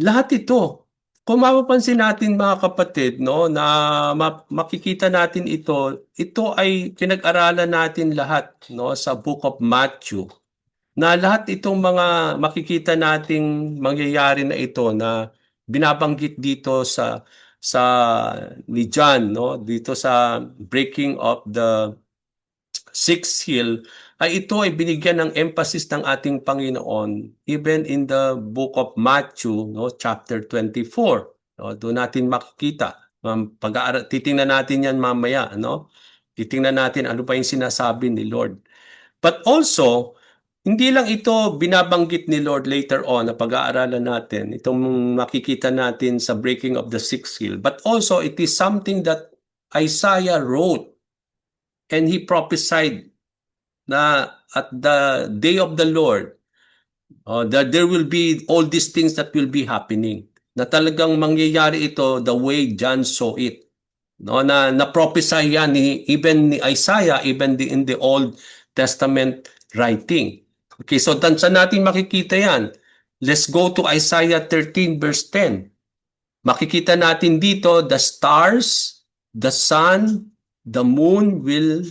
Lahat ito. Kung mapapansin natin, mga kapatid, no, na makikita natin ito ay pinag-aralan natin lahat, no, sa Book of Matthew. Na lahat itong mga makikita nating mangyayari na ito na binabanggit dito sa ni John, no, dito sa breaking of the sixth seal, ay ito ay binigyan ng emphasis ng ating Panginoon even in the book of Matthew, no, chapter 24. No, doon natin makikita. Titingnan natin yan mamaya, no? Titingnan natin ano pa yung sinasabi ni Lord. But also, hindi lang ito binabanggit ni Lord later on na pag-aaralan natin, itong makikita natin sa breaking of the sixth seal, but also it is something that Isaiah wrote and he prophesied na at the day of the Lord, that there will be all these things that will be happening. Na talagang mangyayari ito the way John saw it. No, na prophesy yan even ni Isaiah, even in the Old Testament writing. Okay, so saan natin makikita yan? Let's go to Isaiah 13 verse 10. Makikita natin dito, the stars, the sun, the moon will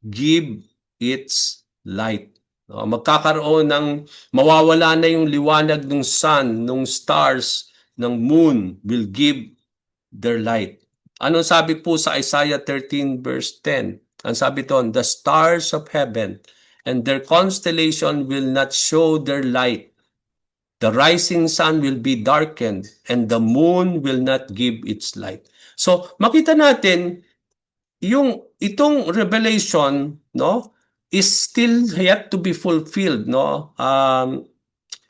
give its light. Magkakaroon ng, mawawala na yung liwanag ng sun, ng stars, ng moon will give their light. Anong sabi po sa Isaiah 13 verse 10? Ang sabi doon, the stars of heaven and their constellation will not show their light. The rising sun will be darkened and the moon will not give its light. So, makita natin yung itong revelation, no, is still yet to be fulfilled, no,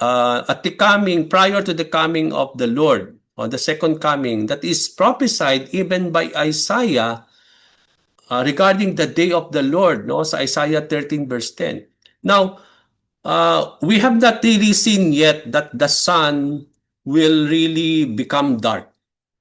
at the coming, prior to the coming of the Lord, on the second coming, that is prophesied even by Isaiah regarding the day of the Lord, no, sa Isaiah 13 verse 10. Now, We have not really seen yet that the sun will really become dark.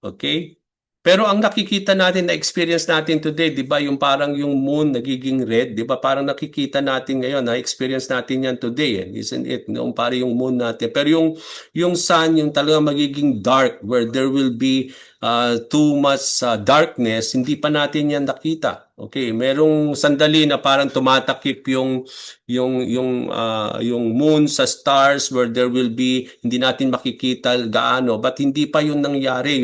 Okay? Pero ang nakikita natin, na experience natin today, 'di ba, yung parang yung moon nagiging red, 'di ba? Parang nakikita natin ngayon, na experience natin 'yan today, isn't it? Yung parang yung moon natin. Pero yung sun, yung talagang magiging dark, where there will be too much darkness, hindi pa natin 'yan nakita. Okay, merong sandali na parang tumatakip yung moon sa stars, where there will be, hindi natin makikita gaano, but hindi pa yun nangyari.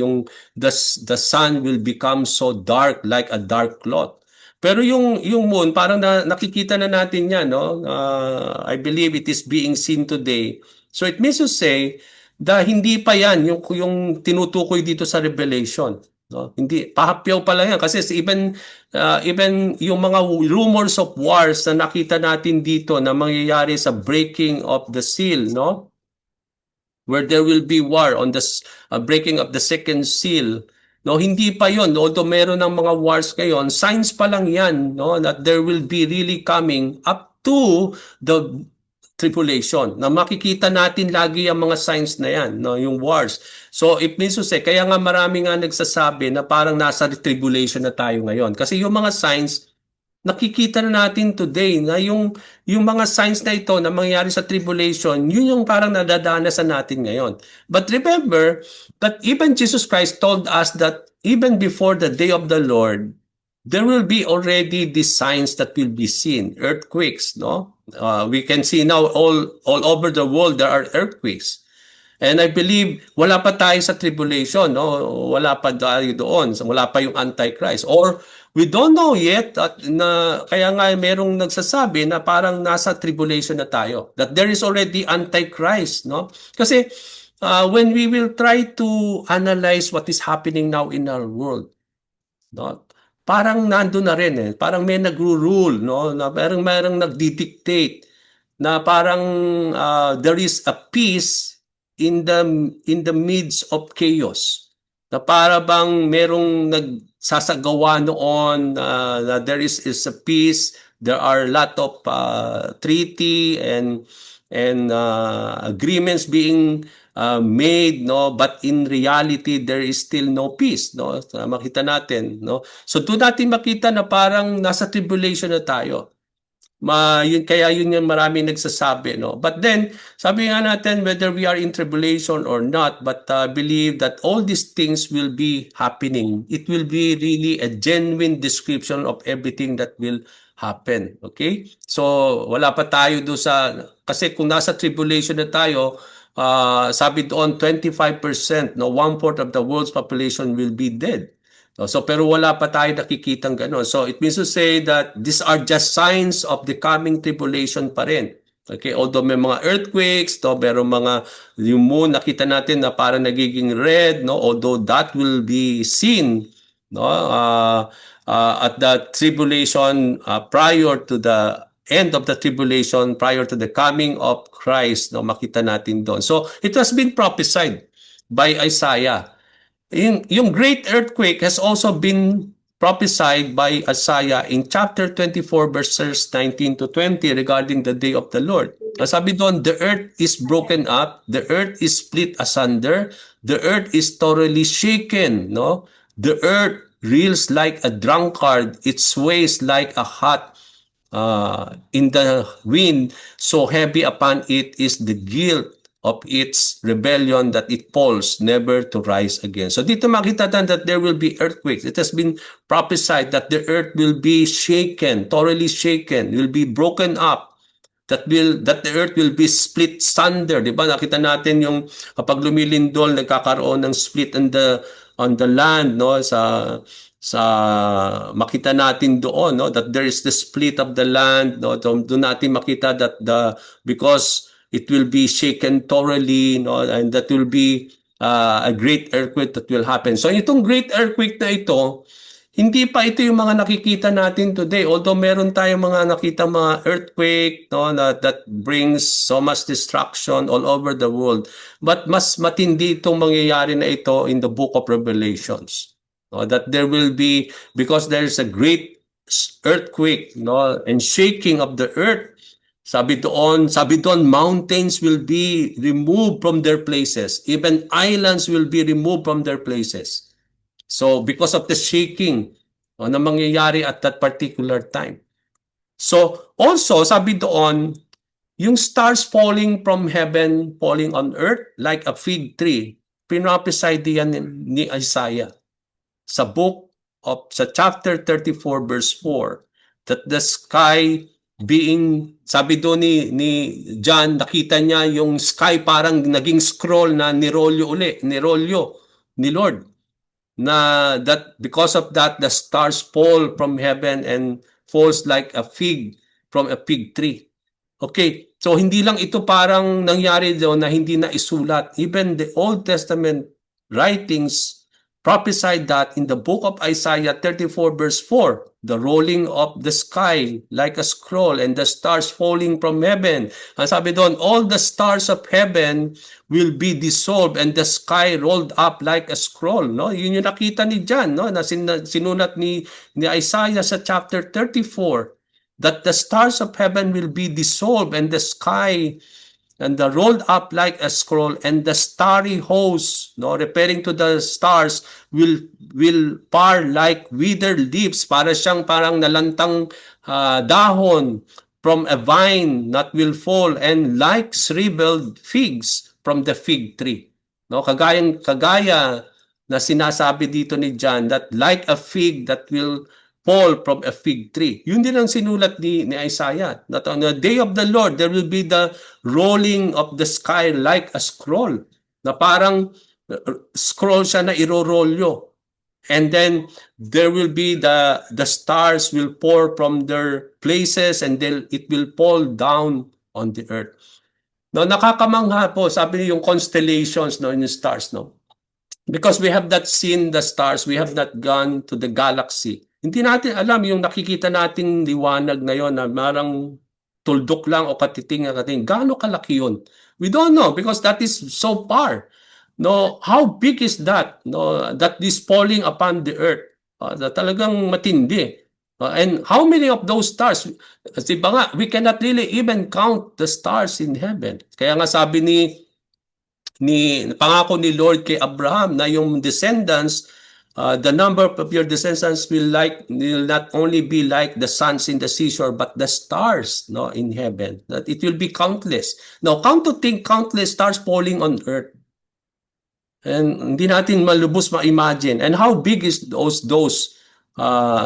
The sun will become so dark, like a dark cloth. Pero yung moon, parang nakikita na natin yan, no? I believe it is being seen today. So it means to say, hindi pa yan yung tinutukoy dito sa Revelation. No? Hindi, pahapyaw pa lang yan. Kasi even yung mga rumors of wars na nakita natin dito na mangyayari sa breaking of the seal, no? Where there will be war on the breaking of the second seal. No, hindi pa 'yon. Although meron ng mga wars ngayon, signs pa lang 'yan, no, that there will be really coming up to the tribulation. Na makikita natin lagi ang mga signs na 'yan, no, yung wars. So it means to say, kaya nga marami nga nagsasabi na parang nasa tribulation na tayo ngayon. Kasi yung mga signs nakikita na natin today na yung mga signs na ito na mangyayari sa tribulation, yun yung parang nadadanasan natin ngayon. But remember that even Jesus Christ told us that even before the day of the Lord, there will be already these signs that will be seen, earthquakes, no? We can see now all over the world there are earthquakes. And I believe wala pa tayo sa tribulation, no? Wala pa tayo doon, wala pa yung Antichrist. Or we don't know yet na kaya nga merong nagsasabi na parang nasa tribulation na tayo. That there is already Antichrist, no? Kasi when we will try to analyze what is happening now in our world, no? Parang nandoon na rin Parang may nagro-rule, no? Na merong nagdi-dictate na parang there is a peace in the midst of chaos. Na para bang merong nagsasagawa noon na there is a peace, there are a lot of treaty and agreements being made, no, but in reality there is still no peace, no. So, makita natin, no. So doon natin makita na parang nasa tribulation na tayo. Kaya yun yung marami nagsasabi, no. But then sabi nga natin, whether we are in tribulation or not, but believe that all these things will be happening. It will be really a genuine description of everything that will happen. Okay, so wala pa tayo do sa, kasi kung nasa tribulation na tayo, sabi doon 25%, no, 1/4 of the world's population will be dead. So pero wala pa tayo nakikitang gano'n. So it means to say that these are just signs of the coming tribulation pa rin. Okay, although may mga earthquakes, no, pero yung moon nakita natin na parang nagiging red, no, although that will be seen, no, at the tribulation, prior to the end of the tribulation, prior to the coming of Christ, no, makita natin doon. So it has been prophesied by Isaiah. Yung great earthquake has also been prophesied by Isaiah in chapter 24 verses 19 to 20 regarding the day of the Lord. Sabi doon, the earth is broken up, the earth is split asunder, the earth is thoroughly shaken, no? The earth reels like a drunkard, it sways like a hot in the wind, so heavy upon it is the guilt of its rebellion that it falls never to rise again. So dito makita natin that there will be earthquakes. It has been prophesied that the earth will be shaken, thoroughly shaken, will be broken up, that the earth will be split sunder. Di ba? Nakita natin yung kapag lumilindol, nagkakaroon ng split on the land, no, sa makita natin doon, no, that there is the split of the land, no. Doon natin makita that because it will be shaken thoroughly, no, and that will be a great earthquake that will happen. So itong great earthquake na ito, hindi pa ito yung mga nakikita natin today. Although meron tayong mga nakita mga earthquake, no, that brings so much destruction all over the world. But mas matindi itong mangyayari na ito in the book of Revelations. No, that there will be, because there is a great earthquake, no, and shaking of the earth. Sabi doon, mountains will be removed from their places. Even islands will be removed from their places. So, because of the shaking na mangyayari at that particular time. So, also, sabi doon, yung stars falling from heaven, falling on earth, like a fig tree, pinrophesy diyan ni Isaiah sa sa chapter 34 verse 4, that the sky being, sabi doon ni John, nakita niya yung sky parang naging scroll na nirolyo ni Lord, na that because of that the stars fall from heaven and falls like a fig from a fig tree. Okay, so hindi lang ito parang nangyari doon na hindi na isulat. Even the Old Testament writings prophesied that in the book of Isaiah 34 verse 4, the rolling of the sky like a scroll and the stars falling from heaven. Ang sabi doon, all the stars of heaven will be dissolved and the sky rolled up like a scroll. No? Yun yung nakita ni John, no? Na sinulat ni Isaiah sa chapter 34, that the stars of heaven will be dissolved and the sky and the rolled up like a scroll and the starry host, no, referring to the stars, will par like withered leaves, para siyang parang nalantang dahon from a vine that will fall, and like shriveled figs from the fig tree. No, kagaya na sinasabi dito ni John, that like a fig that will fall from a fig tree. Yun din ang sinulat ni Isaiah. That on the day of the Lord, there will be the rolling of the sky like a scroll. Na parang scroll siya na irorolyo. And then there will be the stars will pour from their places and then it will fall down on the earth. No, nakakamangha po, sabi niyo yung constellations, no, yung stars, no. Because we have not seen the stars, we have not gone to the galaxy. Hindi natin alam yung nakikita nating liwanag na yon na marang tuldok lang o katiting na katiting. Gaano kalaki yun? We don't know because that is so far. No, how big is that? No, that is falling upon the earth. Talagang matindi. And how many of those stars? Diba nga, we cannot really even count the stars in heaven. Kaya nga sabi pangako ni Lord kay Abraham na yung descendants, the number of your descendants will not only be like the suns in the seashore but the stars, no, in heaven, that it will be countless. Now count to think countless stars falling on earth, and hindi natin malubos ma-imagine. And how big is those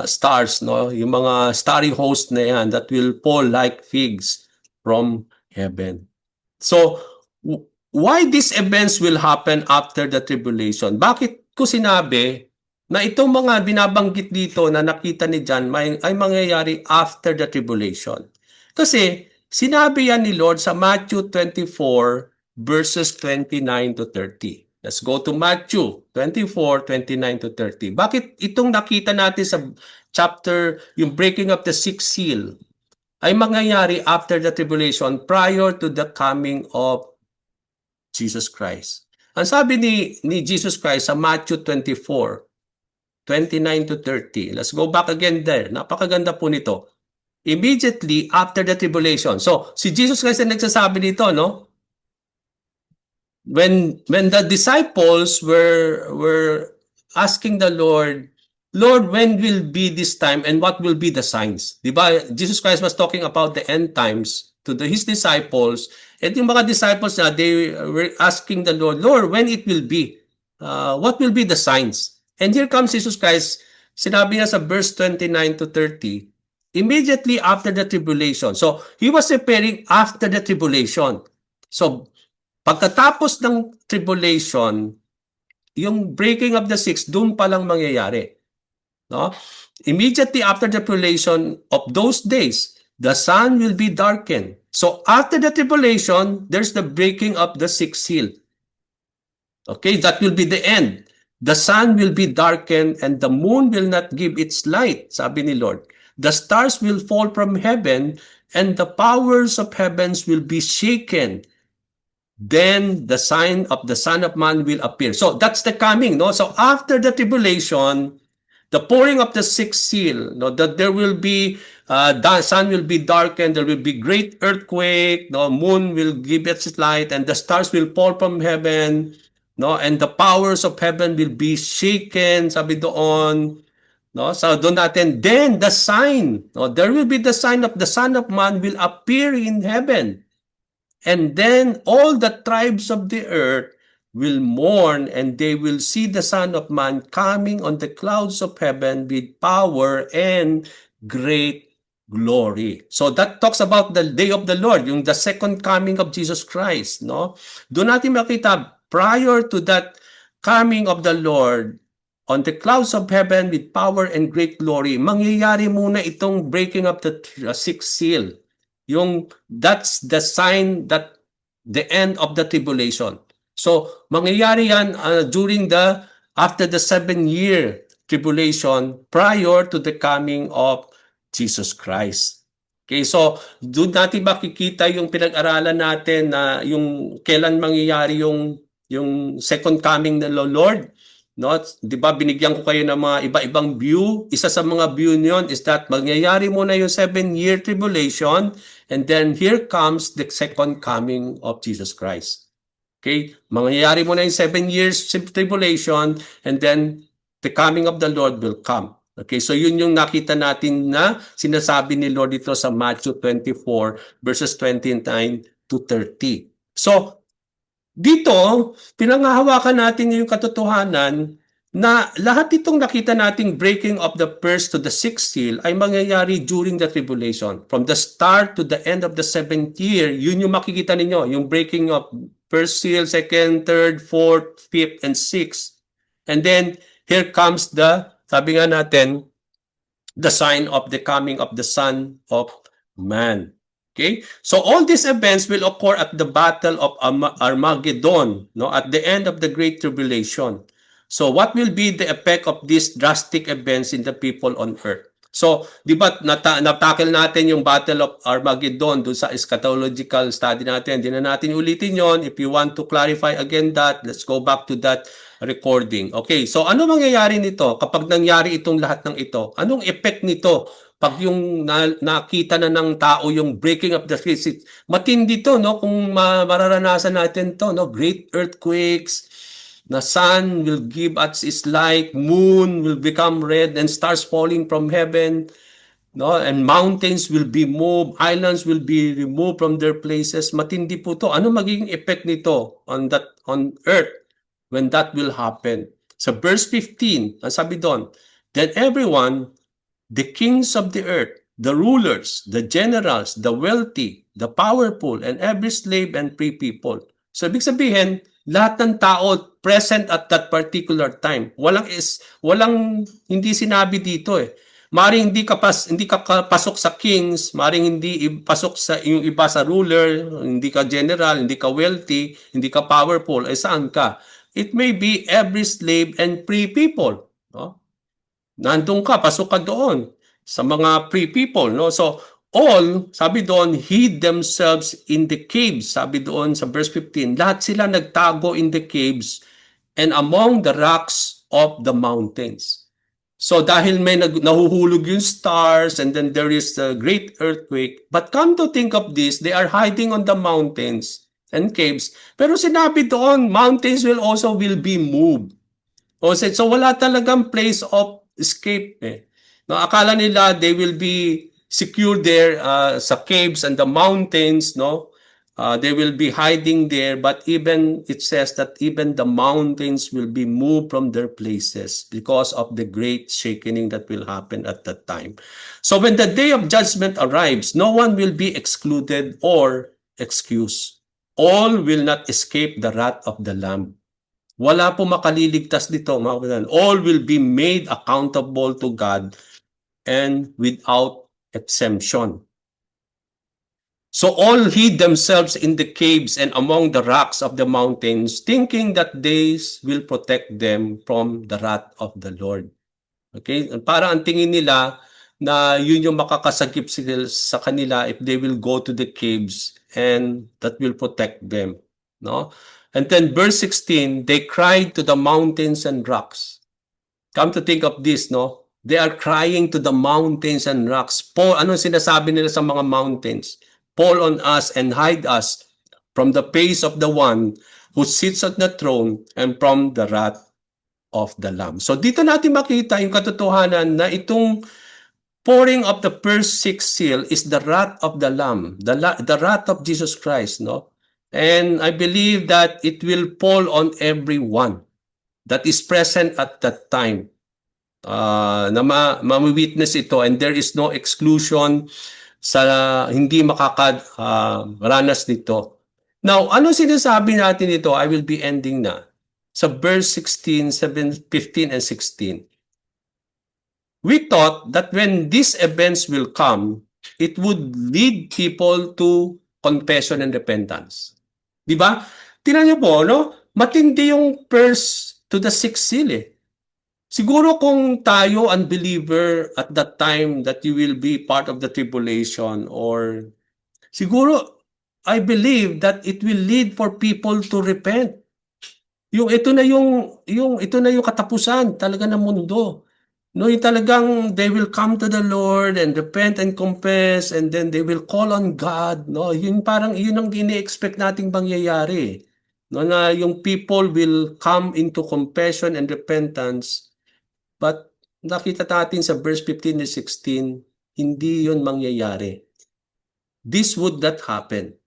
stars, no, yung mga starry host na yan that will fall like figs from heaven. So why these events will happen after the tribulation? Bakit ko sinabi na itong mga binabanggit dito na nakita ni John ay mangyayari after the tribulation? Kasi sinabi yan ni Lord sa Matthew 24 verses 29 to 30. Let's go to Matthew 24, 29 to 30. Bakit itong nakita natin sa chapter, yung breaking of the sixth seal, ay mangyayari after the tribulation prior to the coming of Jesus Christ? Ang sabi ni Jesus Christ sa Matthew 24, 29 to 30. Let's go back again there. Napakaganda po nito. Immediately after the tribulation. So, si Jesus Christ ang nagsasabi nito, no? When the disciples were asking the Lord, when will be this time and what will be the signs? Diba? Jesus Christ was talking about the end times to his disciples. And yung mga disciples na, they were asking the Lord, when it will be? What will be the signs? And here comes Jesus Christ, sinabi niya sa verse 29 to 30, immediately after the tribulation. So, he was preparing after the tribulation. So, pagkatapos ng tribulation, yung breaking of the sixth, doon pa lang mangyayari. No? Immediately after the tribulation of those days, the sun will be darkened. So after the tribulation, there's the breaking of the sixth seal. Okay, that will be the end. The sun will be darkened and the moon will not give its light, sabi ni Lord. The stars will fall from heaven and the powers of heavens will be shaken. Then the sign of the Son of Man will appear. So that's the coming, no? So after the tribulation, the pouring of the sixth seal, no, that there will be The sun will be darkened, there will be great earthquake, no, moon will give its light, and the stars will fall from heaven, no, and the powers of heaven will be shaken, sabi doon, no. So doon natin, then the sign, no, there will be the sign of the Son of Man will appear in heaven. And then all the tribes of the earth will mourn, and they will see the Son of Man coming on the clouds of heaven with power and great glory. So that talks about the day of the Lord, yung the second coming of Jesus Christ, no? Doon natin makita, prior to that coming of the Lord, on the clouds of heaven with power and great glory, mangyayari muna itong breaking of the sixth seal. That's the sign that the end of the tribulation. So mangyayari yan after the 7-year tribulation prior to the coming of Jesus Christ. Okay, so doon natin makikita yung pinag-aralan natin na yung kailan mangyayari yung second coming ng Lord. No, 'di ba binigyan ko kayo ng mga iba-ibang view. Isa sa mga view niyon is that mangyayari muna yung 7-year tribulation, and then here comes the second coming of Jesus Christ. Okay? Mangyayari muna yung 7 years tribulation, and then the coming of the Lord will come. Okay, so yun yung nakita natin na sinasabi ni Lord dito sa Matthew 24 verses 29 to 30. So dito, pinanghahawakan natin yung katotohanan na lahat itong nakita nating breaking of the first to the sixth seal ay mangyayari during the tribulation. From the start to the end of the 7th year, yun yung makikita ninyo, yung breaking of first seal, second, third, fourth, fifth, and sixth. And then, here comes sabi nga natin, the sign of the coming of the Son of Man. Okay? So all these events will occur at the Battle of Armageddon, no, at the end of the Great Tribulation. So what will be the effect of these drastic events in the people on earth? So, di ba, natakil natin yung Battle of Armageddon doon sa eschatological study natin. Hindi na natin ulitin yon. If you want to clarify again that, let's go back to that recording. Okay, so ano mangyayari nito kapag nangyari itong lahat ng ito? Anong effect nito? Pag yung nakita na ng tao yung breaking of the seas, matindi to, no? Kung mararanasan natin to, no? Great earthquakes, the sun will give us its light, moon will become red, and stars falling from heaven, no? And mountains will be moved, islands will be removed from their places. Matindi po to. Ano magiging effect nito on earth when that will happen? Sa verse 15, ang sabi doon, then everyone, the kings of the earth, the rulers, the generals, the wealthy, the powerful, and every slave and free people. So, ibig sabihin, lahat ng tao present at that particular time. Hindi sinabi dito eh. Maring hindi ka pasok sa kings, maring hindi pasok sa yung iba sa ruler, hindi ka general, hindi ka wealthy, hindi ka powerful, eh saan ka? It may be every slave and free people, no? Nandun ka, pasok ka doon sa mga free people, no? So, all, sabi doon, hid themselves in the caves. Sabi doon sa verse 15, lahat sila nagtago in the caves and among the rocks of the mountains. So, dahil may nahuhulog yung stars and then there is a great earthquake, but come to think of this, they are hiding on the mountains and caves. Pero sinabi doon, mountains will be moved. So wala talagang place of escape eh. No, akala nila they will be secure there sa caves and the mountains, no? They will be hiding there, but even it says that even the mountains will be moved from their places because of the great shaking that will happen at that time. So when the day of judgment arrives, no one will be excluded or excused. All will not escape the wrath of the Lamb. Wala po makaliligtas dito, mga kapatid. All will be made accountable to God and without exemption. So all hid themselves in the caves and among the rocks of the mountains, thinking that these will protect them from the wrath of the Lord. Okay? Para ang tingin nila na yun yung makakasagip sa kanila if they will go to the caves and that will protect them. No? And then verse 16, they cried to the mountains and rocks. Come to think of this, no? They are crying to the mountains and rocks. Fall, ano sinasabi nila sa mga mountains? Fall on us and hide us from the face of the one who sits on the throne and from the wrath of the Lamb. So dito natin makita yung katotohanan na itong pouring of the first sixth seal is the wrath of the Lamb, the wrath of Jesus Christ, no? And I believe that it will fall on everyone that is present at that time. Na ma-witness ito, and there is no exclusion sa hindi makakaranas nito. Now, ano sinasabi natin ito? I will be ending na. Sa verse 16, 7, 15, and 16. We thought that when these events will come, it would lead people to confession and repentance. Di ba? Tingnan niyo po, no? Matindi yung first to the sixth seal eh. Siguro kung tayo unbeliever at that time that you will be part of the tribulation, or siguro I believe that it will lead for people to repent. Ito na yung katapusan talaga ng mundo. No, yung talagang they will come to the Lord and repent and confess, and then they will call on God, no? Yun parang yun ang ini-expect nating mangyayari. No, na yung people will come into confession and repentance. But nakita natin sa verse 15 and 16, hindi yun mangyayari. This would not happen.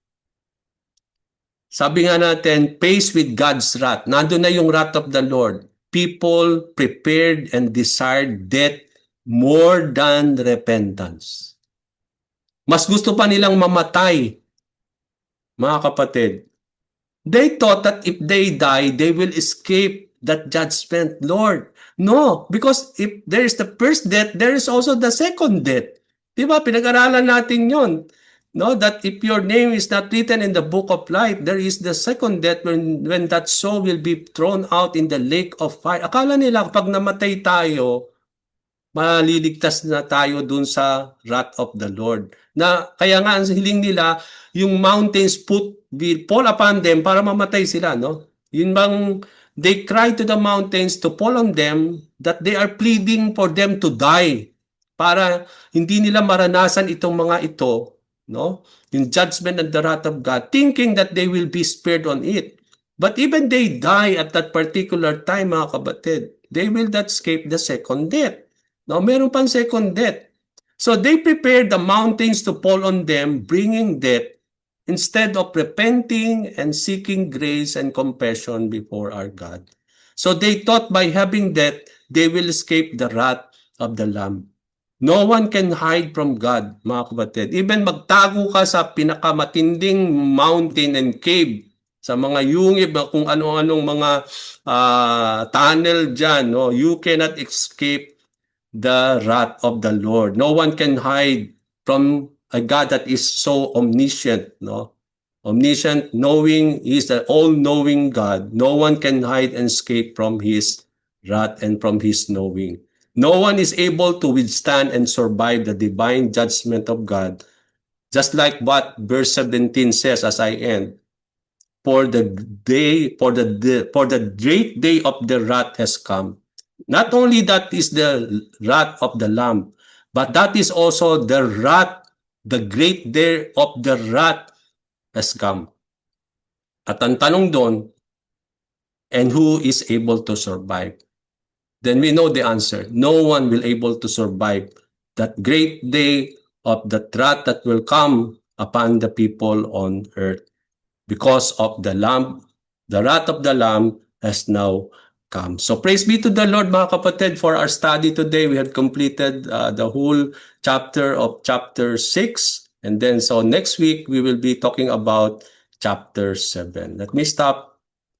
Sabi nga natin, faced with God's wrath. Nandun na yung wrath of the Lord. People prepared and desired death more than repentance. Mas gusto pa nilang mamatay, mga kapatid. They thought that if they die, they will escape that judgment. Lord, no, because if there is the first death, there is also the second death. Diba? Pinag-aralan natin yon. No, that if your name is not written in the book of life, there is the second death when that soul will be thrown out in the lake of fire. Akala nila kapag namatay tayo, maliligtas na tayo dun sa wrath of the Lord. Na kaya nga ang hiling nila, yung mountains will fall upon them para mamatay sila, no? Yun bang they cry to the mountains to fall on them, that they are pleading for them to die para hindi nila maranasan itong mga ito, no? Yung judgment and the wrath of God, thinking that they will be spared on it. But even they die at that particular time, mga kabatid, they will not escape the second death. No, meron pang second death. So they prepared the mountains to fall on them, bringing death, instead of repenting and seeking grace and compassion before our God. So they thought by having death, they will escape the wrath of the Lamb. No one can hide from God, mga kapatid. Even magtago ka sa pinakamatinding mountain and cave, sa mga yungib, kung ano-anong mga tunnel dyan, no? You cannot escape the wrath of the Lord. No one can hide from a God that is so omniscient, no? Omniscient, knowing, He is the all-knowing God. No one can hide and escape from His wrath and from His knowing. No one is able to withstand and survive the divine judgment of God. Just like what verse 17 says as I end, for the great day of the wrath has come. Not only that is the wrath of the Lamb, but that is also the wrath, the great day of the wrath has come. At ang tanong doon, and who is able to survive? Then we know the answer. No one will able to survive that great day of the wrath that will come upon the people on earth. Because of the Lamb, the wrath of the Lamb has now come. So praise be to the Lord, mga kapatid, for our study today. We have completed the whole chapter of chapter 6. And then so next week, we will be talking about chapter 7. Let me stop